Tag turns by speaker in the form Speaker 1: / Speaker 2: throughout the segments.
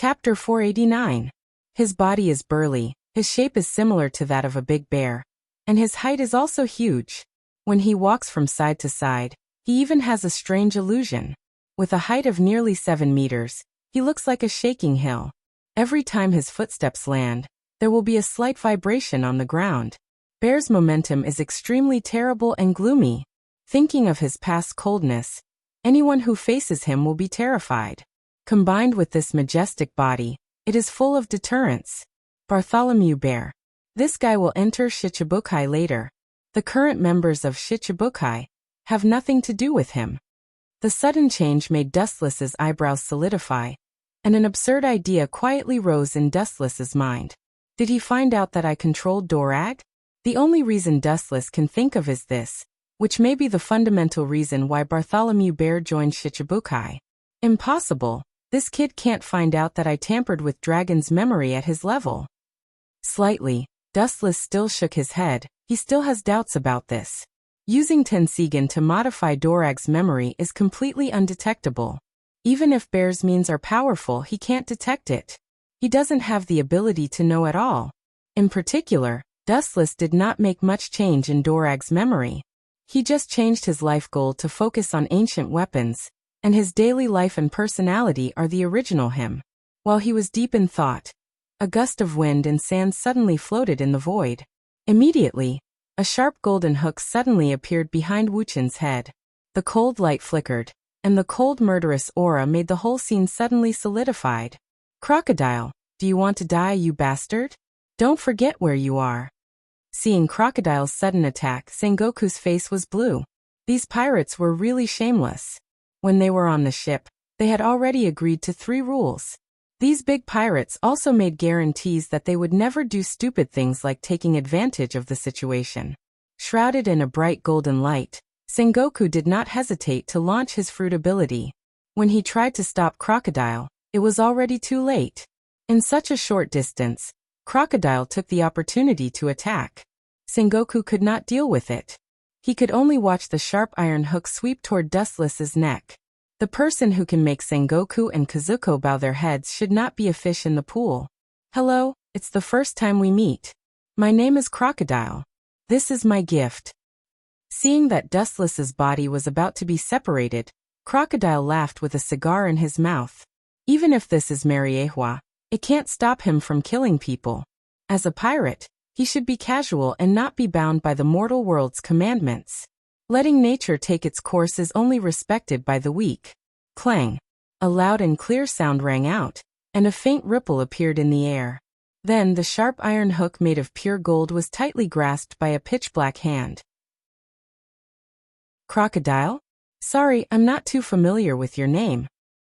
Speaker 1: Chapter 489. His body is burly, his shape is similar to that of a big bear, and his height is also huge. When he walks from side to side, he even has a strange illusion. With a height of nearly 7 meters, he looks like a shaking hill. Every time his footsteps land, there will be a slight vibration on the ground. Bear's momentum is extremely terrible and gloomy. Thinking of his past coldness, anyone who faces him will be terrified. Combined with this majestic body, it is full of deterrence. Bartholomew Bear. This guy will enter Shichibukai later. The current members of Shichibukai have nothing to do with him. The sudden change made Dustless's eyebrows solidify, and an absurd idea quietly rose in Dustless's mind. Did he find out that I controlled Dorag? The only reason Dustless can think of is this, which may be the fundamental reason why Bartholomew Bear joined Shichibukai. Impossible. This kid can't find out that I tampered with Dragon's memory at his level. Slightly, Dustless still shook his head. He still has doubts about this. Using Tensigan to modify Dorag's memory is completely undetectable. Even if Bear's means are powerful, he can't detect it. He doesn't have the ability to know at all. In particular, Dustless did not make much change in Dorag's memory. He just changed his life goal to focus on ancient weapons, and his daily life and personality are the original him. While he was deep in thought, a gust of wind and sand suddenly floated in the void. Immediately, a sharp golden hook suddenly appeared behind Wuchen's head. The cold light flickered, and the cold murderous aura made the whole scene suddenly solidified. Crocodile, do you want to die, you bastard? Don't forget where you are. Seeing Crocodile's sudden attack, Sengoku's face was blue. These pirates were really shameless. When they were on the ship, they had already agreed to 3 rules. These big pirates also made guarantees that they would never do stupid things like taking advantage of the situation. Shrouded in a bright golden light, Sengoku did not hesitate to launch his fruit ability. When he tried to stop Crocodile, it was already too late. In such a short distance, Crocodile took the opportunity to attack. Sengoku could not deal with it. He could only watch the sharp iron hook sweep toward Dustless's neck. The person who can make Sengoku and Kazuko bow their heads should not be a fish in the pool. Hello, it's the first time we meet. My name is Crocodile. This is my gift. Seeing that Dustless's body was about to be separated, Crocodile laughed with a cigar in his mouth. Even if this is Mariehua, it can't stop him from killing people. As a pirate, he should be casual and not be bound by the mortal world's commandments. Letting nature take its course is only respected by the weak. Clang! A loud and clear sound rang out, and a faint ripple appeared in the air. Then the sharp iron hook made of pure gold was tightly grasped by a pitch-black hand. Crocodile? Sorry, I'm not too familiar with your name.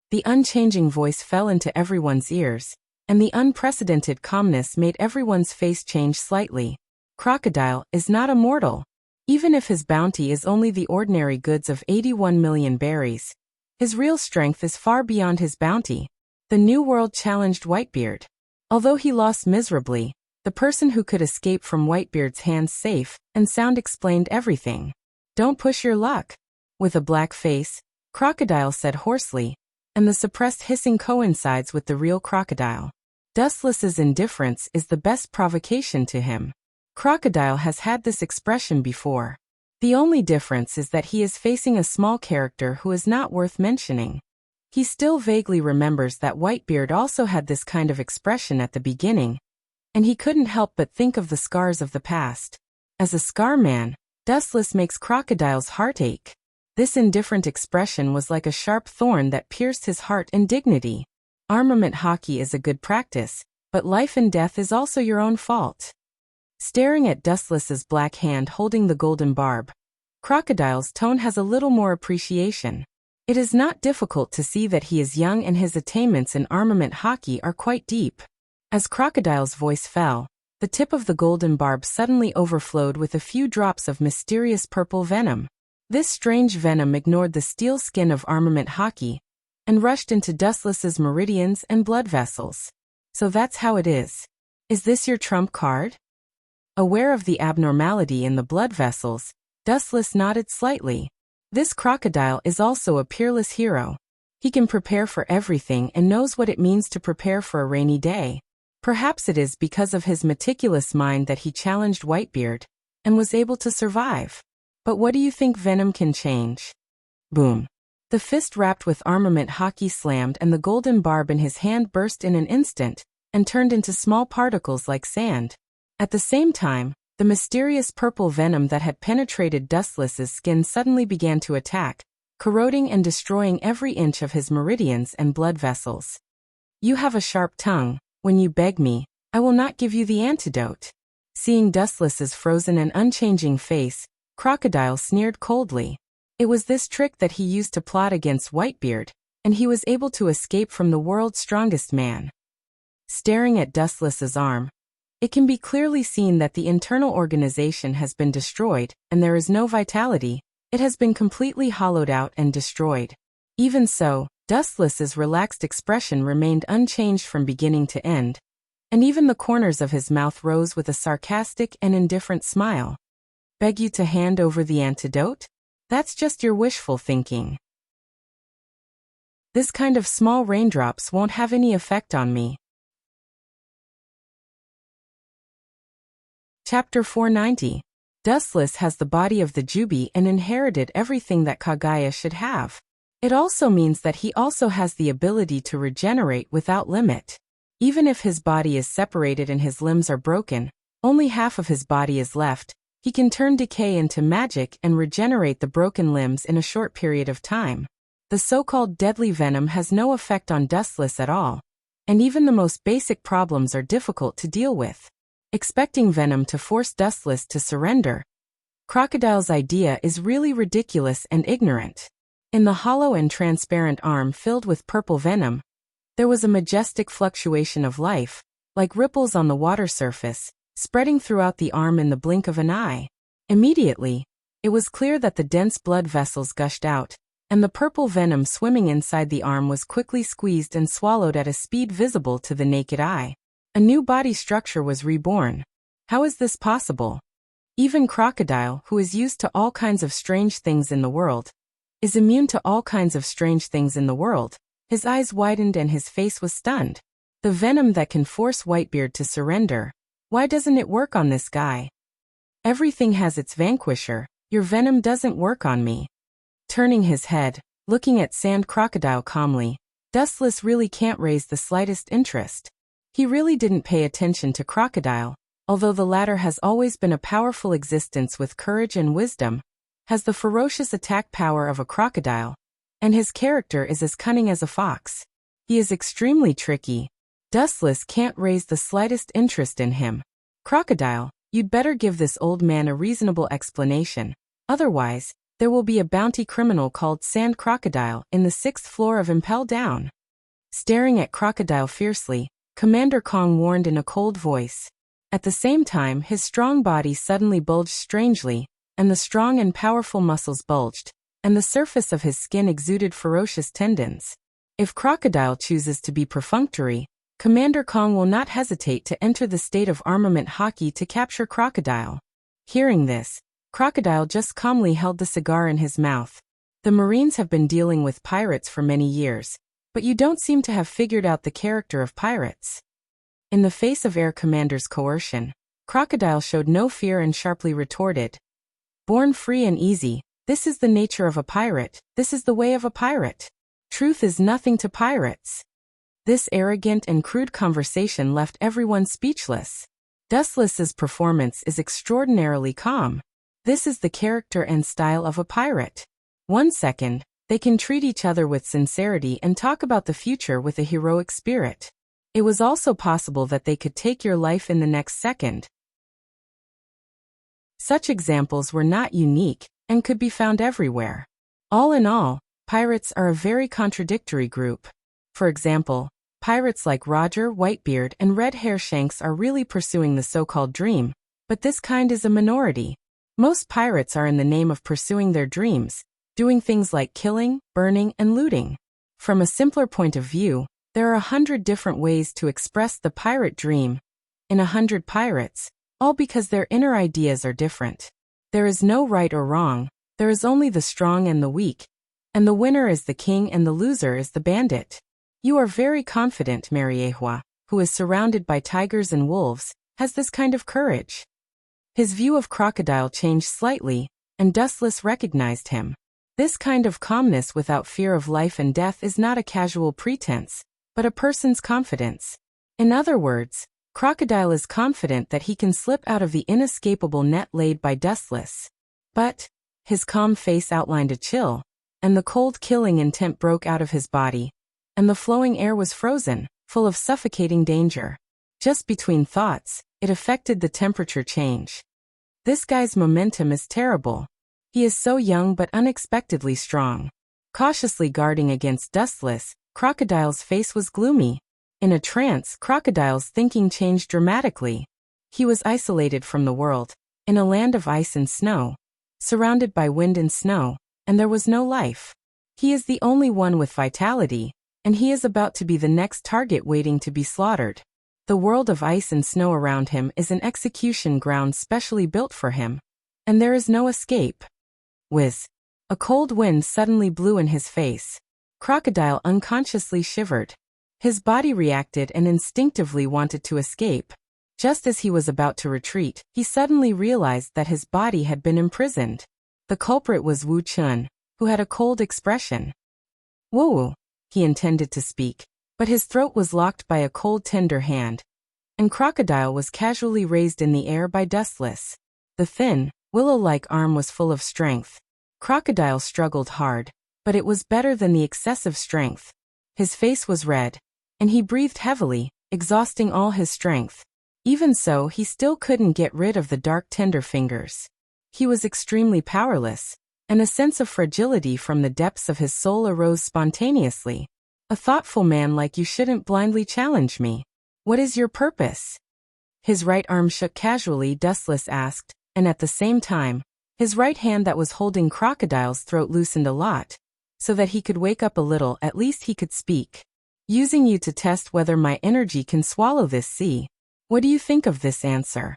Speaker 1: The unchanging voice fell into everyone's ears, and the unprecedented calmness made everyone's face change slightly. Crocodile is not a mortal. Even if his bounty is only the ordinary goods of 81 million berries, his real strength is far beyond his bounty. The New World challenged Whitebeard. Although he lost miserably, the person who could escape from Whitebeard's hands safe and sound explained everything. Don't push your luck. With a black face, Crocodile said hoarsely, and the suppressed hissing coincides with the real Crocodile. Dustless's indifference is the best provocation to him. Crocodile has had this expression before. The only difference is that he is facing a small character who is not worth mentioning. He still vaguely remembers that Whitebeard also had this kind of expression at the beginning, and he couldn't help but think of the scars of the past. As a scar man, Dustless makes Crocodile's heart ache. This indifferent expression was like a sharp thorn that pierced his heart and dignity. Armament hockey is a good practice, but life and death is also your own fault. Staring at Dustless's black hand holding the golden barb, Crocodile's tone has a little more appreciation. It is not difficult to see that he is young and his attainments in armament hockey are quite deep. As Crocodile's voice fell, the tip of the golden barb suddenly overflowed with a few drops of mysterious purple venom. This strange venom ignored the steel skin of armament hockey and rushed into Dustless's meridians and blood vessels. So that's how it is. Is this your trump card? Aware of the abnormality in the blood vessels, Dustless nodded slightly. This Crocodile is also a peerless hero. He can prepare for everything and knows what it means to prepare for a rainy day. Perhaps it is because of his meticulous mind that he challenged Whitebeard and was able to survive. But what do you think Venom can change? Boom. The fist wrapped with armament hockey slammed and the golden barb in his hand burst in an instant and turned into small particles like sand. At the same time, the mysterious purple venom that had penetrated Dustless's skin suddenly began to attack, corroding and destroying every inch of his meridians and blood vessels. You have a sharp tongue. When you beg me, I will not give you the antidote. Seeing Dustless's frozen and unchanging face, Crocodile sneered coldly. It was this trick that he used to plot against Whitebeard, and he was able to escape from the world's strongest man. Staring at Dustless's arm, it can be clearly seen that the internal organization has been destroyed, and there is no vitality. It has been completely hollowed out and destroyed. Even so, Dustless's relaxed expression remained unchanged from beginning to end, and even the corners of his mouth rose with a sarcastic and indifferent smile. Beg you to hand over the antidote? That's just your wishful thinking. This kind of small raindrops won't have any effect on me. Chapter 490. Dustless has the body of the Jubi and inherited everything that Kagaya should have. It also means that he also has the ability to regenerate without limit. Even if his body is separated and his limbs are broken, only half of his body is left. He can turn decay into magic and regenerate the broken limbs in a short period of time. The so-called deadly venom has no effect on Dustless at all, and even the most basic problems are difficult to deal with. Expecting venom to force Dustless to surrender, Crocodile's idea is really ridiculous and ignorant. In the hollow and transparent arm filled with purple venom, there was a majestic fluctuation of life, like ripples on the water surface, spreading throughout the arm in the blink of an eye. Immediately, it was clear that the dense blood vessels gushed out, and the purple venom swimming inside the arm was quickly squeezed and swallowed at a speed visible to the naked eye. A new body structure was reborn. How is this possible? Even Crocodile, who is used to all kinds of strange things in the world, is immune to all kinds of strange things in the world. His eyes widened and his face was stunned. The venom that can force Whitebeard to surrender. Why doesn't it work on this guy? Everything has its vanquisher. Your venom doesn't work on me. Turning his head, looking at Sand Crocodile calmly, Dustless really can't raise the slightest interest. He really didn't pay attention to Crocodile, although the latter has always been a powerful existence with courage and wisdom, has the ferocious attack power of a crocodile, and his character is as cunning as a fox. He is extremely tricky. Dustless can't raise the slightest interest in him. Crocodile, you'd better give this old man a reasonable explanation. Otherwise, there will be a bounty criminal called Sand Crocodile in the 6th floor of Impel Down. Staring at Crocodile fiercely, Commander Kong warned in a cold voice. At the same time, his strong body suddenly bulged strangely, and the strong and powerful muscles bulged, and the surface of his skin exuded ferocious tendons. If Crocodile chooses to be perfunctory, Commander Kong will not hesitate to enter the state of armament hockey to capture Crocodile. Hearing this, Crocodile just calmly held the cigar in his mouth. The Marines have been dealing with pirates for many years, but you don't seem to have figured out the character of pirates. In the face of Air Commander's coercion, Crocodile showed no fear and sharply retorted. Born free and easy, this is the nature of a pirate, this is the way of a pirate. Truth is nothing to pirates. This arrogant and crude conversation left everyone speechless. Dustless's performance is extraordinarily calm. This is the character and style of a pirate. 1 second, they can treat each other with sincerity and talk about the future with a heroic spirit. It was also possible that they could take your life in the next second. Such examples were not unique and could be found everywhere. All in all, pirates are a very contradictory group. For example, pirates like Roger, Whitebeard, and Red Hairshanks are really pursuing the so-called dream, but this kind is a minority. Most pirates are in the name of pursuing their dreams, doing things like killing, burning, and looting. From a simpler point of view, there are 100 different ways to express the pirate dream. In 100 pirates, all because their inner ideas are different. There is no right or wrong, there is only the strong and the weak, and the winner is the king and the loser is the bandit. You are very confident, Mariehua, who is surrounded by tigers and wolves, has this kind of courage. His view of Crocodile changed slightly, and Dustless recognized him. This kind of calmness without fear of life and death is not a casual pretense, but a person's confidence. In other words, Crocodile is confident that he can slip out of the inescapable net laid by Dustless. But his calm face outlined a chill, and the cold killing intent broke out of his body, and the flowing air was frozen, full of suffocating danger. Just between thoughts, it affected the temperature change. This guy's momentum is terrible. He is so young but unexpectedly strong. Cautiously guarding against Dustless, Crocodile's face was gloomy. In a trance, Crocodile's thinking changed dramatically. He was isolated from the world, in a land of ice and snow, surrounded by wind and snow, and there was no life. He is the only one with vitality, and he is about to be the next target waiting to be slaughtered. The world of ice and snow around him is an execution ground specially built for him, and there is no escape. Whiz! A cold wind suddenly blew in his face. Crocodile unconsciously shivered. His body reacted and instinctively wanted to escape. Just as he was about to retreat, he suddenly realized that his body had been imprisoned. The culprit was Wu Chun, who had a cold expression. Woo! He intended to speak, but his throat was locked by a cold tender hand, and Crocodile was casually raised in the air by Dustless. The thin, willow-like arm was full of strength. Crocodile struggled hard, but it was better than the excessive strength. His face was red, and he breathed heavily, exhausting all his strength. Even so, he still couldn't get rid of the dark tender fingers. He was extremely powerless, and a sense of fragility from the depths of his soul arose spontaneously. A thoughtful man like you shouldn't blindly challenge me. What is your purpose? His right arm shook casually, Dustless asked, and at the same time, his right hand that was holding Crocodile's throat loosened a lot, so that he could wake up a little, at least he could speak. Using you to test whether my energy can swallow this sea. What do you think of this answer?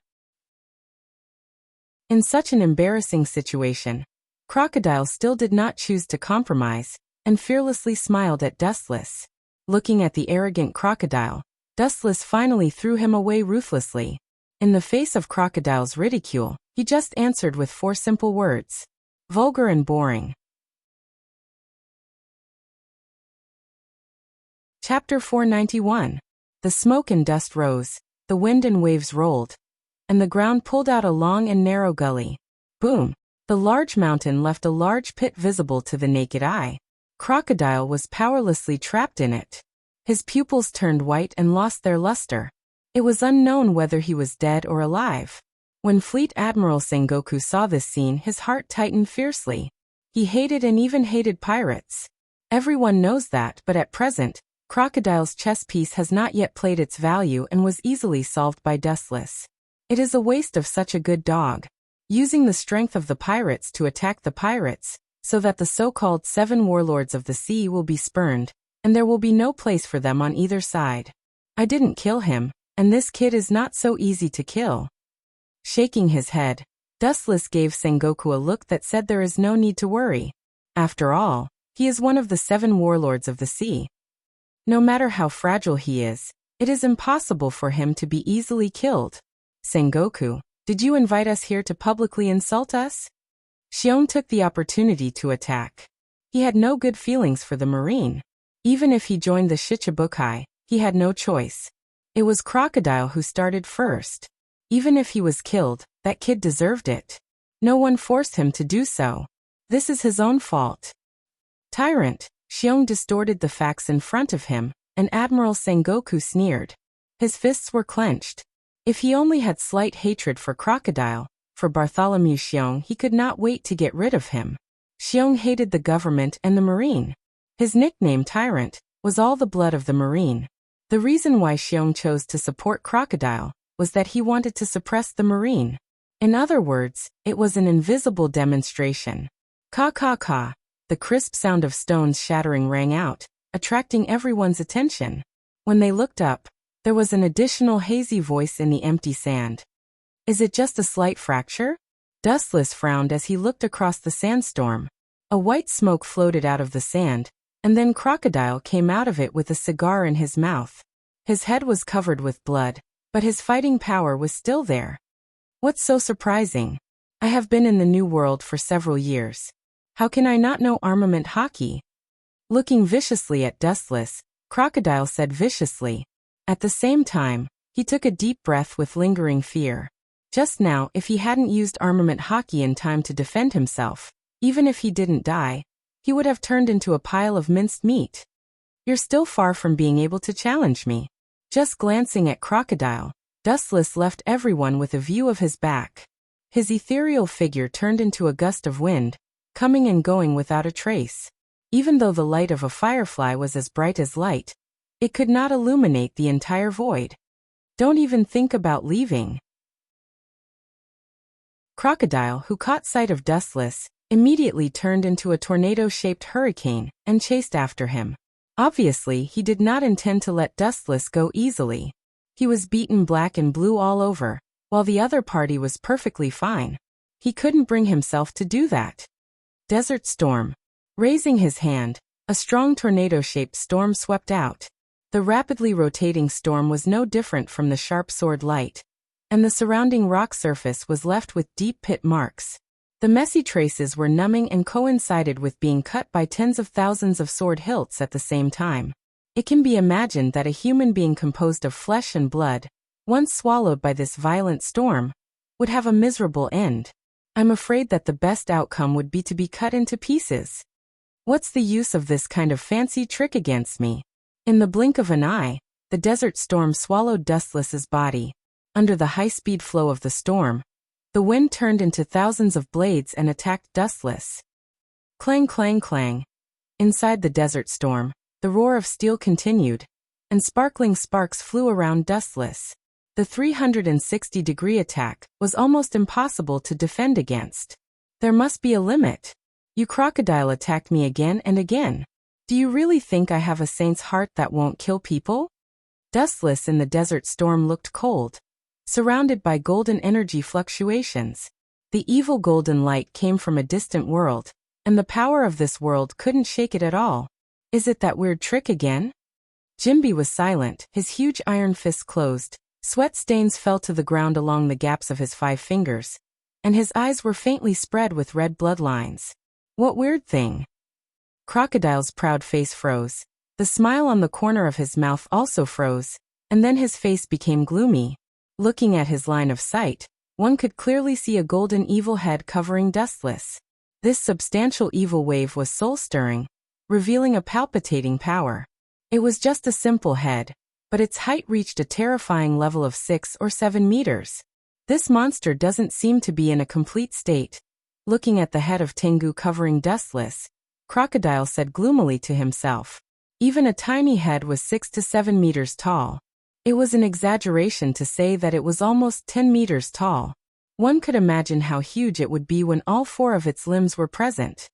Speaker 1: In such an embarrassing situation, Crocodile still did not choose to compromise, and fearlessly smiled at Dustless. Looking at the arrogant Crocodile, Dustless finally threw him away ruthlessly. In the face of Crocodile's ridicule, he just answered with 4 simple words. Vulgar and boring. Chapter 491. The smoke and dust rose, the wind and waves rolled, and the ground pulled out a long and narrow gully. Boom! The large mountain left a large pit visible to the naked eye. Crocodile was powerlessly trapped in it. His pupils turned white and lost their luster. It was unknown whether he was dead or alive. When Fleet Admiral Sengoku saw this scene, his heart tightened fiercely. He hated and even hated pirates. Everyone knows that, but at present, Crocodile's chess piece has not yet played its value and was easily solved by Dustless. It is a waste of such a good dog. Using the strength of the pirates to attack the pirates, so that the so-called 7 warlords of the sea will be spurned, and there will be no place for them on either side. I didn't kill him, and this kid is not so easy to kill. Shaking his head, Dustless gave Sengoku a look that said there is no need to worry. After all, he is one of the 7 warlords of the sea. No matter how fragile he is, it is impossible for him to be easily killed. Sengoku, did you invite us here to publicly insult us? Xiong took the opportunity to attack. He had no good feelings for the Marine. Even if he joined the Shichibukai, he had no choice. It was Crocodile who started first. Even if he was killed, that kid deserved it. No one forced him to do so. This is his own fault. Tyrant, Xiong distorted the facts in front of him, and Admiral Sengoku sneered. His fists were clenched. If he only had slight hatred for Crocodile, for Bartholomew Xiong, he could not wait to get rid of him. Xiong hated the government and the Marine. His nickname Tyrant was all the blood of the Marine. The reason why Xiong chose to support Crocodile was that he wanted to suppress the Marine. In other words, it was an invisible demonstration. Ka ka ka. The crisp sound of stones shattering rang out, attracting everyone's attention. When they looked up, there was an additional hazy voice in the empty sand. Is it just a slight fracture? Dustless frowned as he looked across the sandstorm. A white smoke floated out of the sand, and then Crocodile came out of it with a cigar in his mouth. His head was covered with blood, but his fighting power was still there. What's so surprising? I have been in the New World for several years. How can I not know armament hockey? Looking viciously at Dustless, Crocodile said viciously. At the same time, he took a deep breath with lingering fear. Just now, if he hadn't used armament hockey in time to defend himself, even if he didn't die, he would have turned into a pile of minced meat. You're still far from being able to challenge me. Just glancing at Crocodile, Dustless left everyone with a view of his back. His ethereal figure turned into a gust of wind, coming and going without a trace. Even though the light of a firefly was as bright as light, it could not illuminate the entire void. Don't even think about leaving. Crocodile, who caught sight of Dustless, immediately turned into a tornado-shaped hurricane and chased after him. Obviously, he did not intend to let Dustless go easily. He was beaten black and blue all over, while the other party was perfectly fine. He couldn't bring himself to do that. Desert Storm. Raising his hand, a strong tornado-shaped storm swept out. The rapidly rotating storm was no different from the sharp sword light, and the surrounding rock surface was left with deep pit marks. The messy traces were numbing and coincided with being cut by tens of thousands of sword hilts at the same time. It can be imagined that a human being composed of flesh and blood, once swallowed by this violent storm, would have a miserable end. I'm afraid that the best outcome would be to be cut into pieces. What's the use of this kind of fancy trick against me? In the blink of an eye, the desert storm swallowed Dustless's body. Under the high-speed flow of the storm, the wind turned into thousands of blades and attacked Dustless. Clang, clang, clang. Inside the desert storm, the roar of steel continued, and sparkling sparks flew around Dustless. The 360-degree attack was almost impossible to defend against. There must be a limit. You Crocodile attacked me again and again. Do you really think I have a saint's heart that won't kill people? Dustless in the desert storm looked cold, surrounded by golden energy fluctuations. The evil golden light came from a distant world, and the power of this world couldn't shake it at all. Is it that weird trick again? Jimby was silent, his huge iron fists closed. Sweat stains fell to the ground along the gaps of his 5 fingers, and his eyes were faintly spread with red bloodlines. What weird thing? Crocodile's proud face froze. The smile on the corner of his mouth also froze, and then his face became gloomy. Looking at his line of sight, one could clearly see a golden evil head covering Dustless. This substantial evil wave was soul-stirring, revealing a palpitating power. It was just a simple head, but its height reached a terrifying level of 6 or 7 meters. This monster doesn't seem to be in a complete state. Looking at the head of Tengu covering Dustless, Crocodile said gloomily to himself. Even a tiny head was 6 to 7 meters tall. It was an exaggeration to say that it was almost 10 meters tall. One could imagine how huge it would be when all 4 of its limbs were present.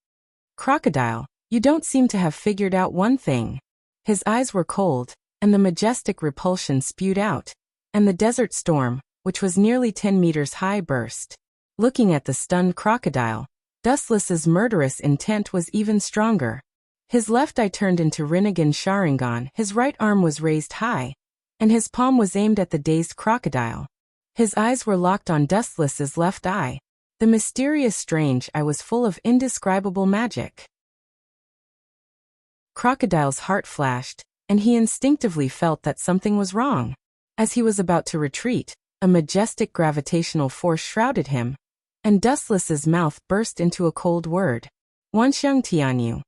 Speaker 1: Crocodile, you don't seem to have figured out one thing. His eyes were cold, and the majestic repulsion spewed out, and the desert storm, which was nearly 10 meters high, burst. Looking at the stunned Crocodile, Dustless's murderous intent was even stronger. His left eye turned into Rinnegan Sharingan, his right arm was raised high, and his palm was aimed at the dazed Crocodile. His eyes were locked on Dustless's left eye. The mysterious strange eye was full of indescribable magic. Crocodile's heart flashed, and he instinctively felt that something was wrong. As he was about to retreat, a majestic gravitational force shrouded him, and Dustless's mouth burst into a cold word. Wanxiang Tianyu.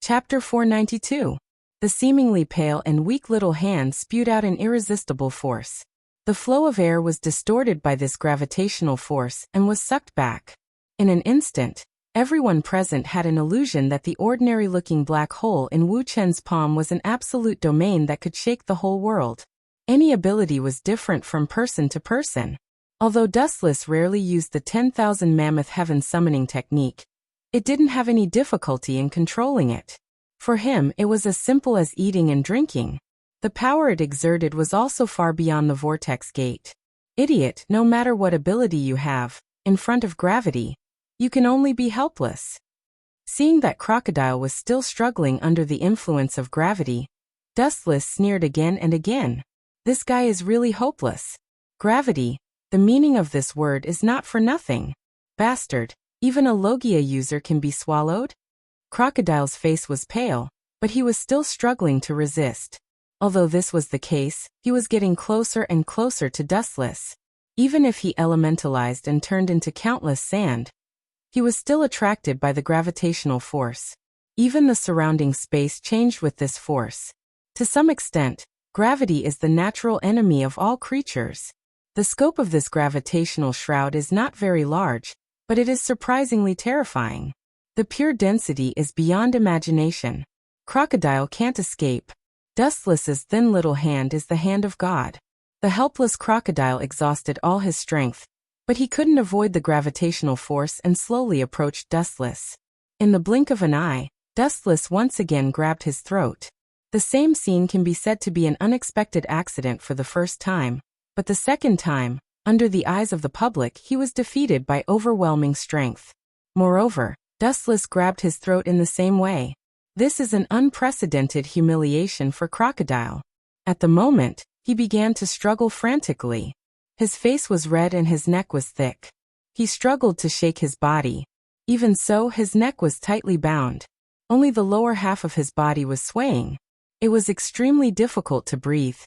Speaker 1: Chapter 492. The seemingly pale and weak little hand spewed out an irresistible force. The flow of air was distorted by this gravitational force and was sucked back. In an instant, everyone present had an illusion that the ordinary-looking black hole in Wu Chen's palm was an absolute domain that could shake the whole world. Any ability was different from person to person. Although Dustless rarely used the 10,000 Mammoth Heaven summoning technique, it didn't have any difficulty in controlling it. For him, it was as simple as eating and drinking. The power it exerted was also far beyond the vortex gate. Idiot, no matter what ability you have, in front of gravity, you can only be helpless. Seeing that Crocodile was still struggling under the influence of gravity, Dustless sneered again and again. This guy is really hopeless. Gravity, the meaning of this word is not for nothing. Bastard, even a Logia user can be swallowed? Crocodile's face was pale, but he was still struggling to resist. Although this was the case, he was getting closer and closer to Dustless. Even if he elementalized and turned into countless sand, he was still attracted by the gravitational force. Even the surrounding space changed with this force. To some extent, gravity is the natural enemy of all creatures. The scope of this gravitational shroud is not very large, but it is surprisingly terrifying. The pure density is beyond imagination. Crocodile can't escape. Dustless's thin little hand is the hand of God. The helpless Crocodile exhausted all his strength, but he couldn't avoid the gravitational force and slowly approached Dustless. In the blink of an eye, Dustless once again grabbed his throat. The same scene can be said to be an unexpected accident for the first time, but the second time, under the eyes of the public, he was defeated by overwhelming strength. Moreover, Dustless grabbed his throat in the same way. This is an unprecedented humiliation for Crocodile. At the moment, he began to struggle frantically. His face was red and his neck was thick. He struggled to shake his body. Even so, his neck was tightly bound. Only the lower half of his body was swaying. It was extremely difficult to breathe.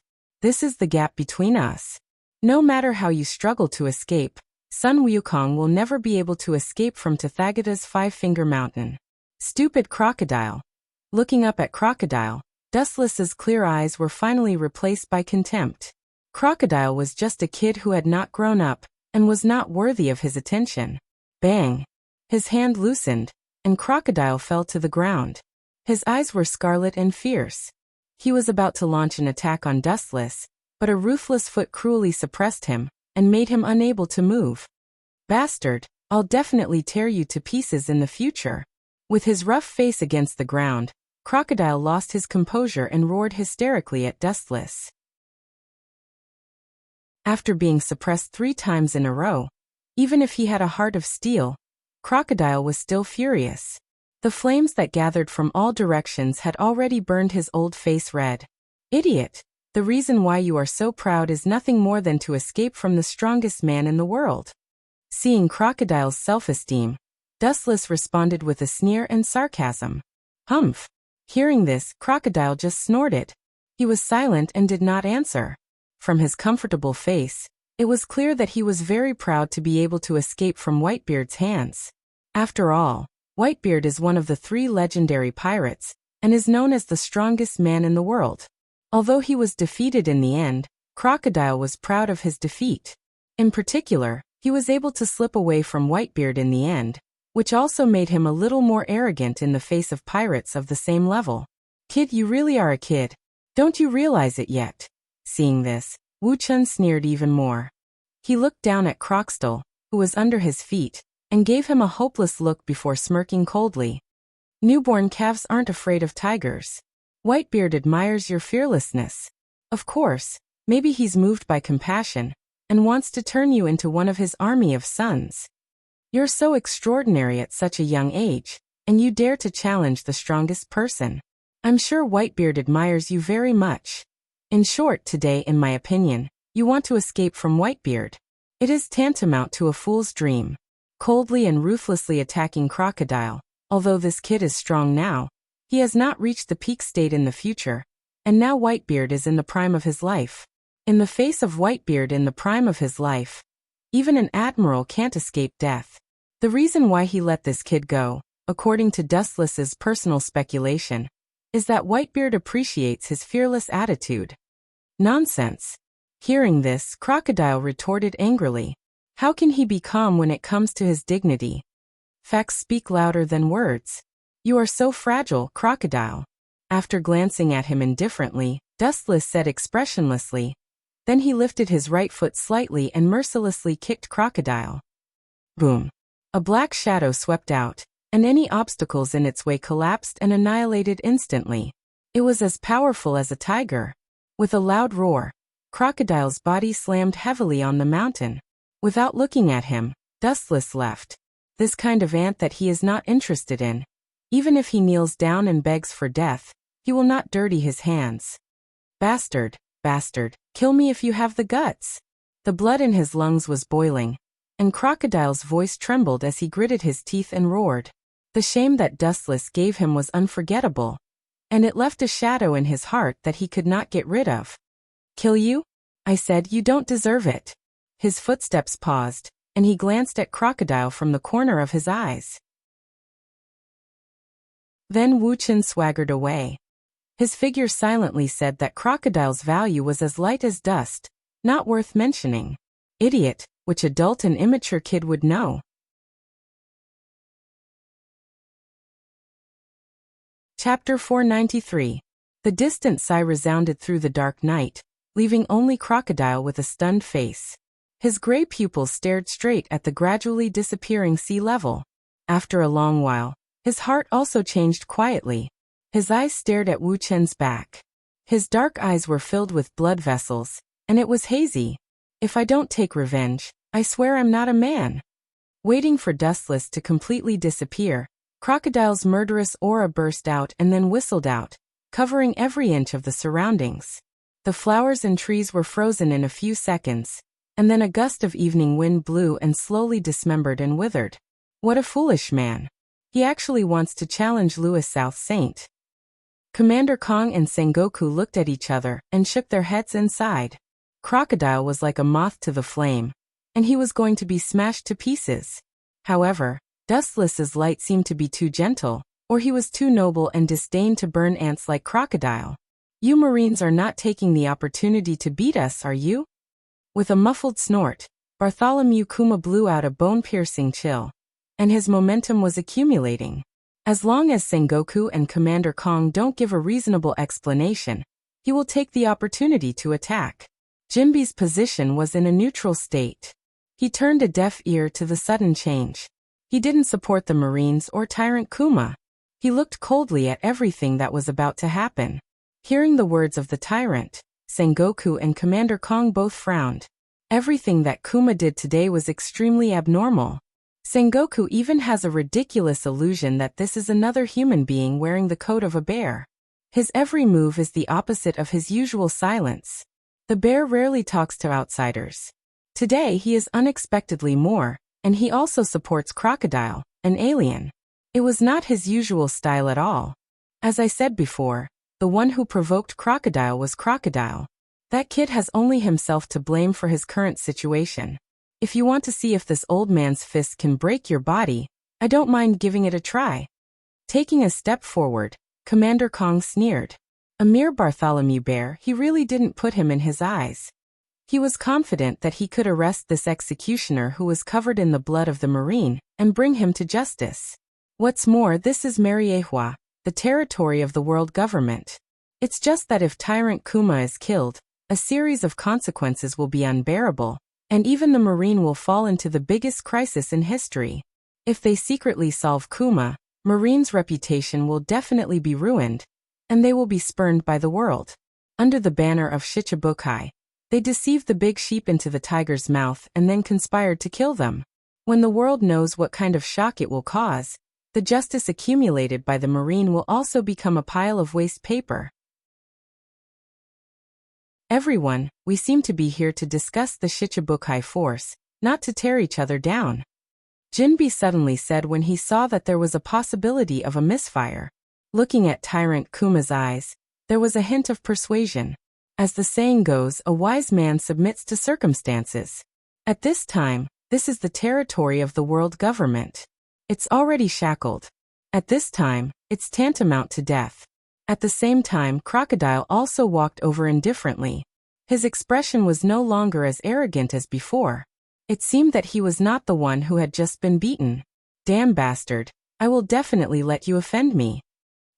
Speaker 1: This is the gap between us. No matter how you struggle to escape, Sun Wukong will never be able to escape from Tathagata's Five-Finger Mountain. Stupid Crocodile. Looking up at Crocodile, Dustless's clear eyes were finally replaced by contempt. Crocodile was just a kid who had not grown up, and was not worthy of his attention. Bang! His hand loosened, and Crocodile fell to the ground. His eyes were scarlet and fierce. He was about to launch an attack on Dustless, but a ruthless foot cruelly suppressed him, and made him unable to move. Bastard, I'll definitely tear you to pieces in the future. With his rough face against the ground, Crocodile lost his composure and roared hysterically at Dustless. After being suppressed 3 times in a row, even if he had a heart of steel, Crocodile was still furious. The flames that gathered from all directions had already burned his old face red. Idiot! The reason why you are so proud is nothing more than to escape from the strongest man in the world. Seeing Crocodile's self-esteem, Dustless responded with a sneer and sarcasm. Humph! Hearing this, Crocodile just snorted. He was silent and did not answer. From his comfortable face, it was clear that he was very proud to be able to escape from Whitebeard's hands. After all, Whitebeard is one of the 3 legendary pirates, and is known as the strongest man in the world. Although he was defeated in the end, Crocodile was proud of his defeat. In particular, he was able to slip away from Whitebeard in the end, which also made him a little more arrogant in the face of pirates of the same level. Kid, you really are a kid. Don't you realize it yet? Seeing this, Wu Chun sneered even more. He looked down at Croxtal, who was under his feet, and gave him a hopeless look before smirking coldly. Newborn calves aren't afraid of tigers. Whitebeard admires your fearlessness. Of course, maybe he's moved by compassion, and wants to turn you into one of his army of sons. You're so extraordinary at such a young age, and you dare to challenge the strongest person. I'm sure Whitebeard admires you very much. In short, today, in my opinion, you want to escape from Whitebeard. It is tantamount to a fool's dream. Coldly and ruthlessly attacking Crocodile, although this kid is strong now, he has not reached the peak state in the future, and now Whitebeard is in the prime of his life. In the face of Whitebeard in the prime of his life, even an admiral can't escape death. The reason why he let this kid go, according to Dustless's personal speculation, is that Whitebeard appreciates his fearless attitude. Nonsense. Hearing this, Crocodile retorted angrily. How can he be calm when it comes to his dignity? Facts speak louder than words. You are so fragile, Crocodile. After glancing at him indifferently, Dustless said expressionlessly. Then he lifted his right foot slightly and mercilessly kicked Crocodile. Boom. A black shadow swept out, and any obstacles in its way collapsed and annihilated instantly. It was as powerful as a tiger. With a loud roar, Crocodile's body slammed heavily on the mountain. Without looking at him, dustless left. This kind of ant that he is not interested in. Even if he kneels down and begs for death, he will not dirty his hands. Bastard, bastard, kill me if you have the guts. The blood in his lungs was boiling, and Crocodile's voice trembled as he gritted his teeth and roared. The shame that Dustless gave him was unforgettable, and it left a shadow in his heart that he could not get rid of. Kill you? I said, you don't deserve it. His footsteps paused, and he glanced at Crocodile from the corner of his eyes. Then Wu Chen swaggered away. His figure silently said that Crocodile's value was as light as dust, not worth mentioning. Idiot, which adult and immature kid would know? Chapter 493. The distant sigh resounded through the dark night, leaving only Crocodile with a stunned face. His gray pupils stared straight at the gradually disappearing sea level. After a long while, his heart also changed quietly. His eyes stared at Wu Chen's back. His dark eyes were filled with blood vessels, and it was hazy. If I don't take revenge, I swear I'm not a man. Waiting for Dustless to completely disappear, Crocodile's murderous aura burst out and then whistled out, covering every inch of the surroundings. The flowers and trees were frozen in a few seconds, and then a gust of evening wind blew and slowly dismembered and withered. What a foolish man. He actually wants to challenge Louis South Saint. Commander Kong and Sengoku looked at each other and shook their heads and sighed. Crocodile was like a moth to the flame, and he was going to be smashed to pieces. However, Dustless's light seemed to be too gentle, or he was too noble and disdained to burn ants like Crocodile. You Marines are not taking the opportunity to beat us, are you? With a muffled snort, Bartholomew Kuma blew out a bone-piercing chill, and his momentum was accumulating. As long as Sengoku and Commander Kong don't give a reasonable explanation, he will take the opportunity to attack. Jinbe's position was in a neutral state. He turned a deaf ear to the sudden change. He didn't support the Marines or Tyrant Kuma. He looked coldly at everything that was about to happen. Hearing the words of the tyrant, Sengoku and Commander Kong both frowned. Everything that Kuma did today was extremely abnormal. Sengoku even has a ridiculous illusion that this is another human being wearing the coat of a bear. His every move is the opposite of his usual silence. The bear rarely talks to outsiders. Today he is unexpectedly more, and he also supports Crocodile, an alien. It was not his usual style at all. As I said before, the one who provoked Crocodile was Crocodile. That kid has only himself to blame for his current situation. If you want to see if this old man's fist can break your body, I don't mind giving it a try. Taking a step forward, Commander Kong sneered. A mere Bartholomew Bear, he really didn't put him in his eyes. He was confident that he could arrest this executioner who was covered in the blood of the Marine, and bring him to justice. What's more, this is Mariehua, the territory of the world government. It's just that if Tyrant Kuma is killed, a series of consequences will be unbearable, and even the Marine will fall into the biggest crisis in history. If they secretly solve Kuma, Marine's reputation will definitely be ruined, and they will be spurned by the world. Under the banner of Shichibukai, they deceived the big sheep into the tiger's mouth and then conspired to kill them. When the world knows what kind of shock it will cause, the justice accumulated by the Marine will also become a pile of waste paper. Everyone, we seem to be here to discuss the Shichibukai force, not to tear each other down. Jinbe suddenly said when he saw that there was a possibility of a misfire. Looking at Tyrant Kuma's eyes, there was a hint of persuasion. As the saying goes, a wise man submits to circumstances. At this time, this is the territory of the world government. It's already shackled. At this time, it's tantamount to death. At the same time, Crocodile also walked over indifferently. His expression was no longer as arrogant as before. It seemed that he was not the one who had just been beaten. Damn bastard, I will definitely let you offend me.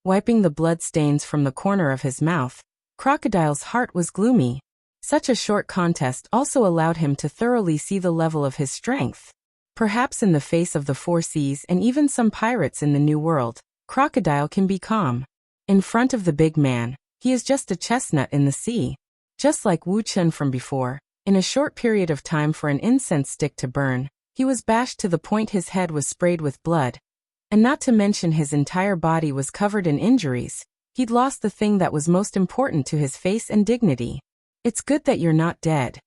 Speaker 1: Wiping the blood stains from the corner of his mouth, Crocodile's heart was gloomy. Such a short contest also allowed him to thoroughly see the level of his strength. Perhaps in the face of the four seas and even some pirates in the New World, Crocodile can be calm. In front of the big man, he is just a chestnut in the sea. Just like Wu Chen from before, in a short period of time for an incense stick to burn, He was bashed to the point his head was sprayed with blood, and not to mention his entire body was covered in injuries. He'd lost the thing that was most important to his face and dignity. It's good that you're not dead.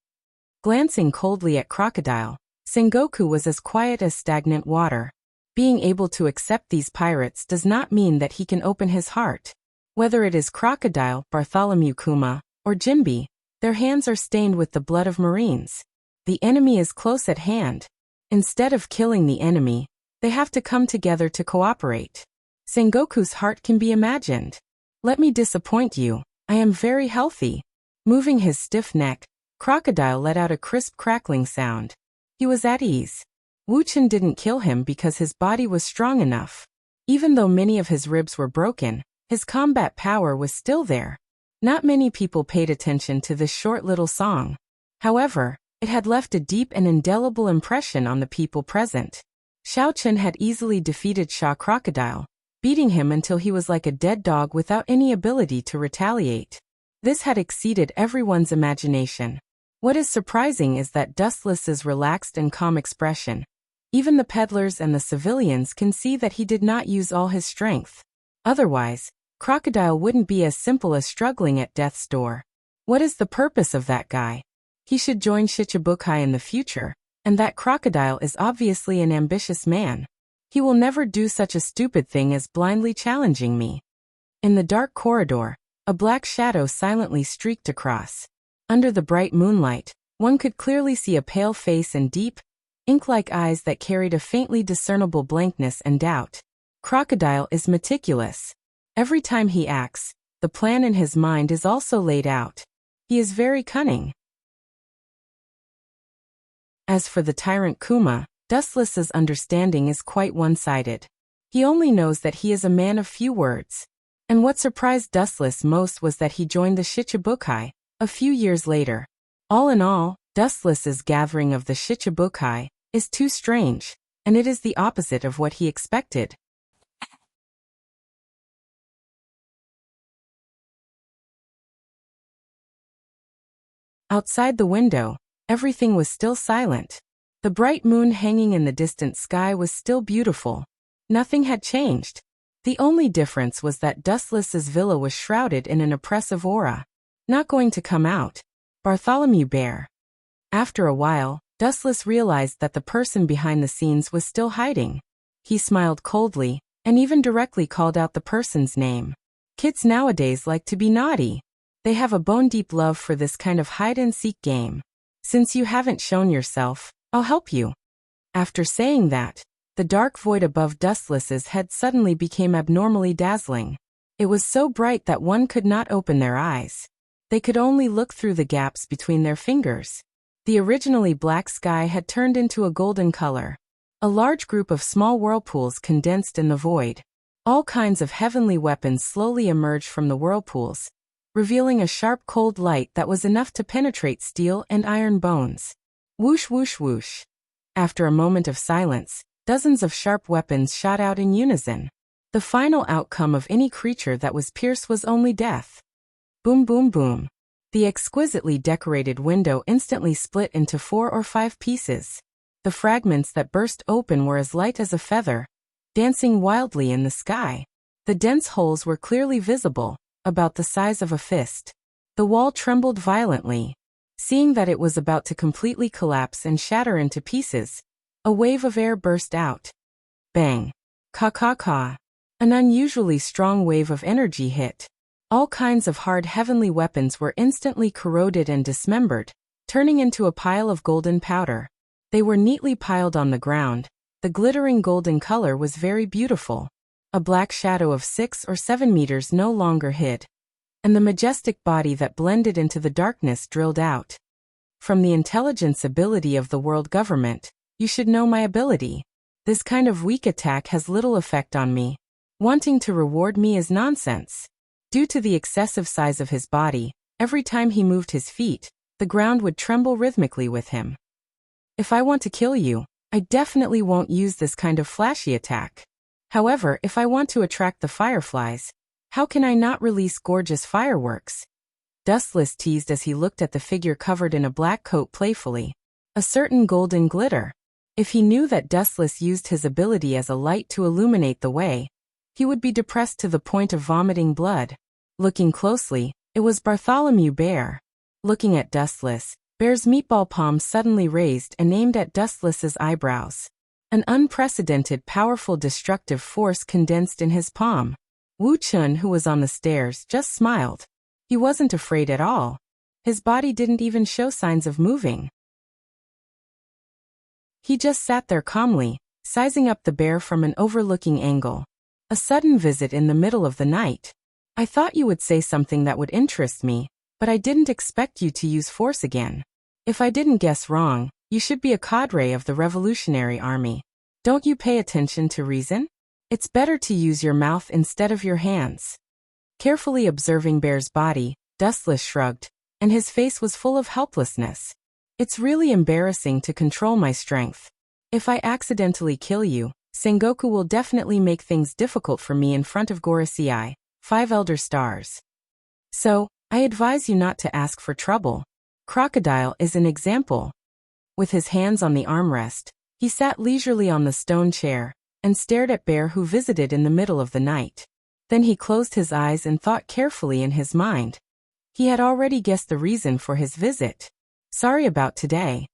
Speaker 1: Glancing coldly at Crocodile, Sengoku was as quiet as stagnant water. Being able to accept these pirates does not mean that he can open his heart. Whether it is Crocodile, Bartholomew Kuma, or Jinbe, their hands are stained with the blood of Marines. The enemy is close at hand. Instead of killing the enemy, they have to come together to cooperate. Sengoku's heart can be imagined. Let me disappoint you, I am very healthy. Moving his stiff neck, Crocodile let out a crisp crackling sound. He was at ease. Wu-chan didn't kill him because his body was strong enough. Even though many of his ribs were broken, his combat power was still there. Not many people paid attention to this short little song. However, it had left a deep and indelible impression on the people present. Xiao-chen had easily defeated Sha Crocodile, beating him until he was like a dead dog without any ability to retaliate. This had exceeded everyone's imagination. What is surprising is that Dustless's relaxed and calm expression. Even the peddlers and the civilians can see that he did not use all his strength. Otherwise, Crocodile wouldn't be as simple as struggling at death's door. What is the purpose of that guy? He should join Shichibukai in the future, and that Crocodile is obviously an ambitious man. He will never do such a stupid thing as blindly challenging me. In the dark corridor, a black shadow silently streaked across. Under the bright moonlight, one could clearly see a pale face and deep, ink-like eyes that carried a faintly discernible blankness and doubt. Crocodile is meticulous. Every time he acts, the plan in his mind is also laid out. He is very cunning. As for the tyrant Kuma, Dustless's understanding is quite one-sided. He only knows that he is a man of few words. And what surprised Dustless most was that he joined the Shichibukai a few years later. All in all, Dustless's gathering of the Shichibukai is too strange, and it is the opposite of what he expected. Outside the window, everything was still silent. The bright moon hanging in the distant sky was still beautiful. Nothing had changed. The only difference was that Dustless's villa was shrouded in an oppressive aura. Not going to come out. Bartholomew Bear. After a while, Dustless realized that the person behind the scenes was still hiding. He smiled coldly, and even directly called out the person's name. Kids nowadays like to be naughty. They have a bone-deep love for this kind of hide-and-seek game. Since you haven't shown yourself, I'll help you. After saying that, the dark void above Dustless's head suddenly became abnormally dazzling. It was so bright that one could not open their eyes. They could only look through the gaps between their fingers. The originally black sky had turned into a golden color. A large group of small whirlpools condensed in the void. All kinds of heavenly weapons slowly emerged from the whirlpools, revealing a sharp cold light that was enough to penetrate steel and iron bones. Whoosh whoosh whoosh. After a moment of silence, dozens of sharp weapons shot out in unison. The final outcome of any creature that was pierced was only death. Boom boom boom. The exquisitely decorated window instantly split into 4 or 5 pieces. The fragments that burst open were as light as a feather, dancing wildly in the sky. The dense holes were clearly visible, about the size of a fist. The wall trembled violently. Seeing that it was about to completely collapse and shatter into pieces, a wave of air burst out. Bang. Ka-ka-ka. An unusually strong wave of energy hit. All kinds of hard heavenly weapons were instantly corroded and dismembered, turning into a pile of golden powder. They were neatly piled on the ground. The glittering golden color was very beautiful. A black shadow of 6 or 7 meters no longer hid, and the majestic body that blended into the darkness drilled out. From the intelligence ability of the world government, you should know my ability. This kind of weak attack has little effect on me. Wanting to reward me is nonsense. Due to the excessive size of his body, every time he moved his feet, the ground would tremble rhythmically with him. If I want to kill you, I definitely won't use this kind of flashy attack. However, if I want to attract the fireflies, how can I not release gorgeous fireworks? Dustless teased as he looked at the figure covered in a black coat playfully. A certain golden glitter. If he knew that Dustless used his ability as a light to illuminate the way, he would be depressed to the point of vomiting blood. Looking closely, it was Bartholomew Bear. Looking at Dustless, Bear's meatball palm suddenly raised and aimed at Dustless's eyebrows. An unprecedented, powerful destructive force condensed in his palm. Wu Chun, who was on the stairs, just smiled. He wasn't afraid at all. His body didn't even show signs of moving. He just sat there calmly, sizing up the bear from an overlooking angle. A sudden visit in the middle of the night. I thought you would say something that would interest me, but I didn't expect you to use force again. If I didn't guess wrong, you should be a cadre of the Revolutionary Army. Don't you pay attention to reason? It's better to use your mouth instead of your hands. Carefully observing Bear's body, Dustless shrugged, and his face was full of helplessness. It's really embarrassing to control my strength. If I accidentally kill you, Sengoku will definitely make things difficult for me in front of Gorosei, 5 elder stars. So, I advise you not to ask for trouble. Crocodile is an example. With his hands on the armrest, he sat leisurely on the stone chair and stared at Bear, who visited in the middle of the night. Then he closed his eyes and thought carefully in his mind. He had already guessed the reason for his visit. Sorry about today.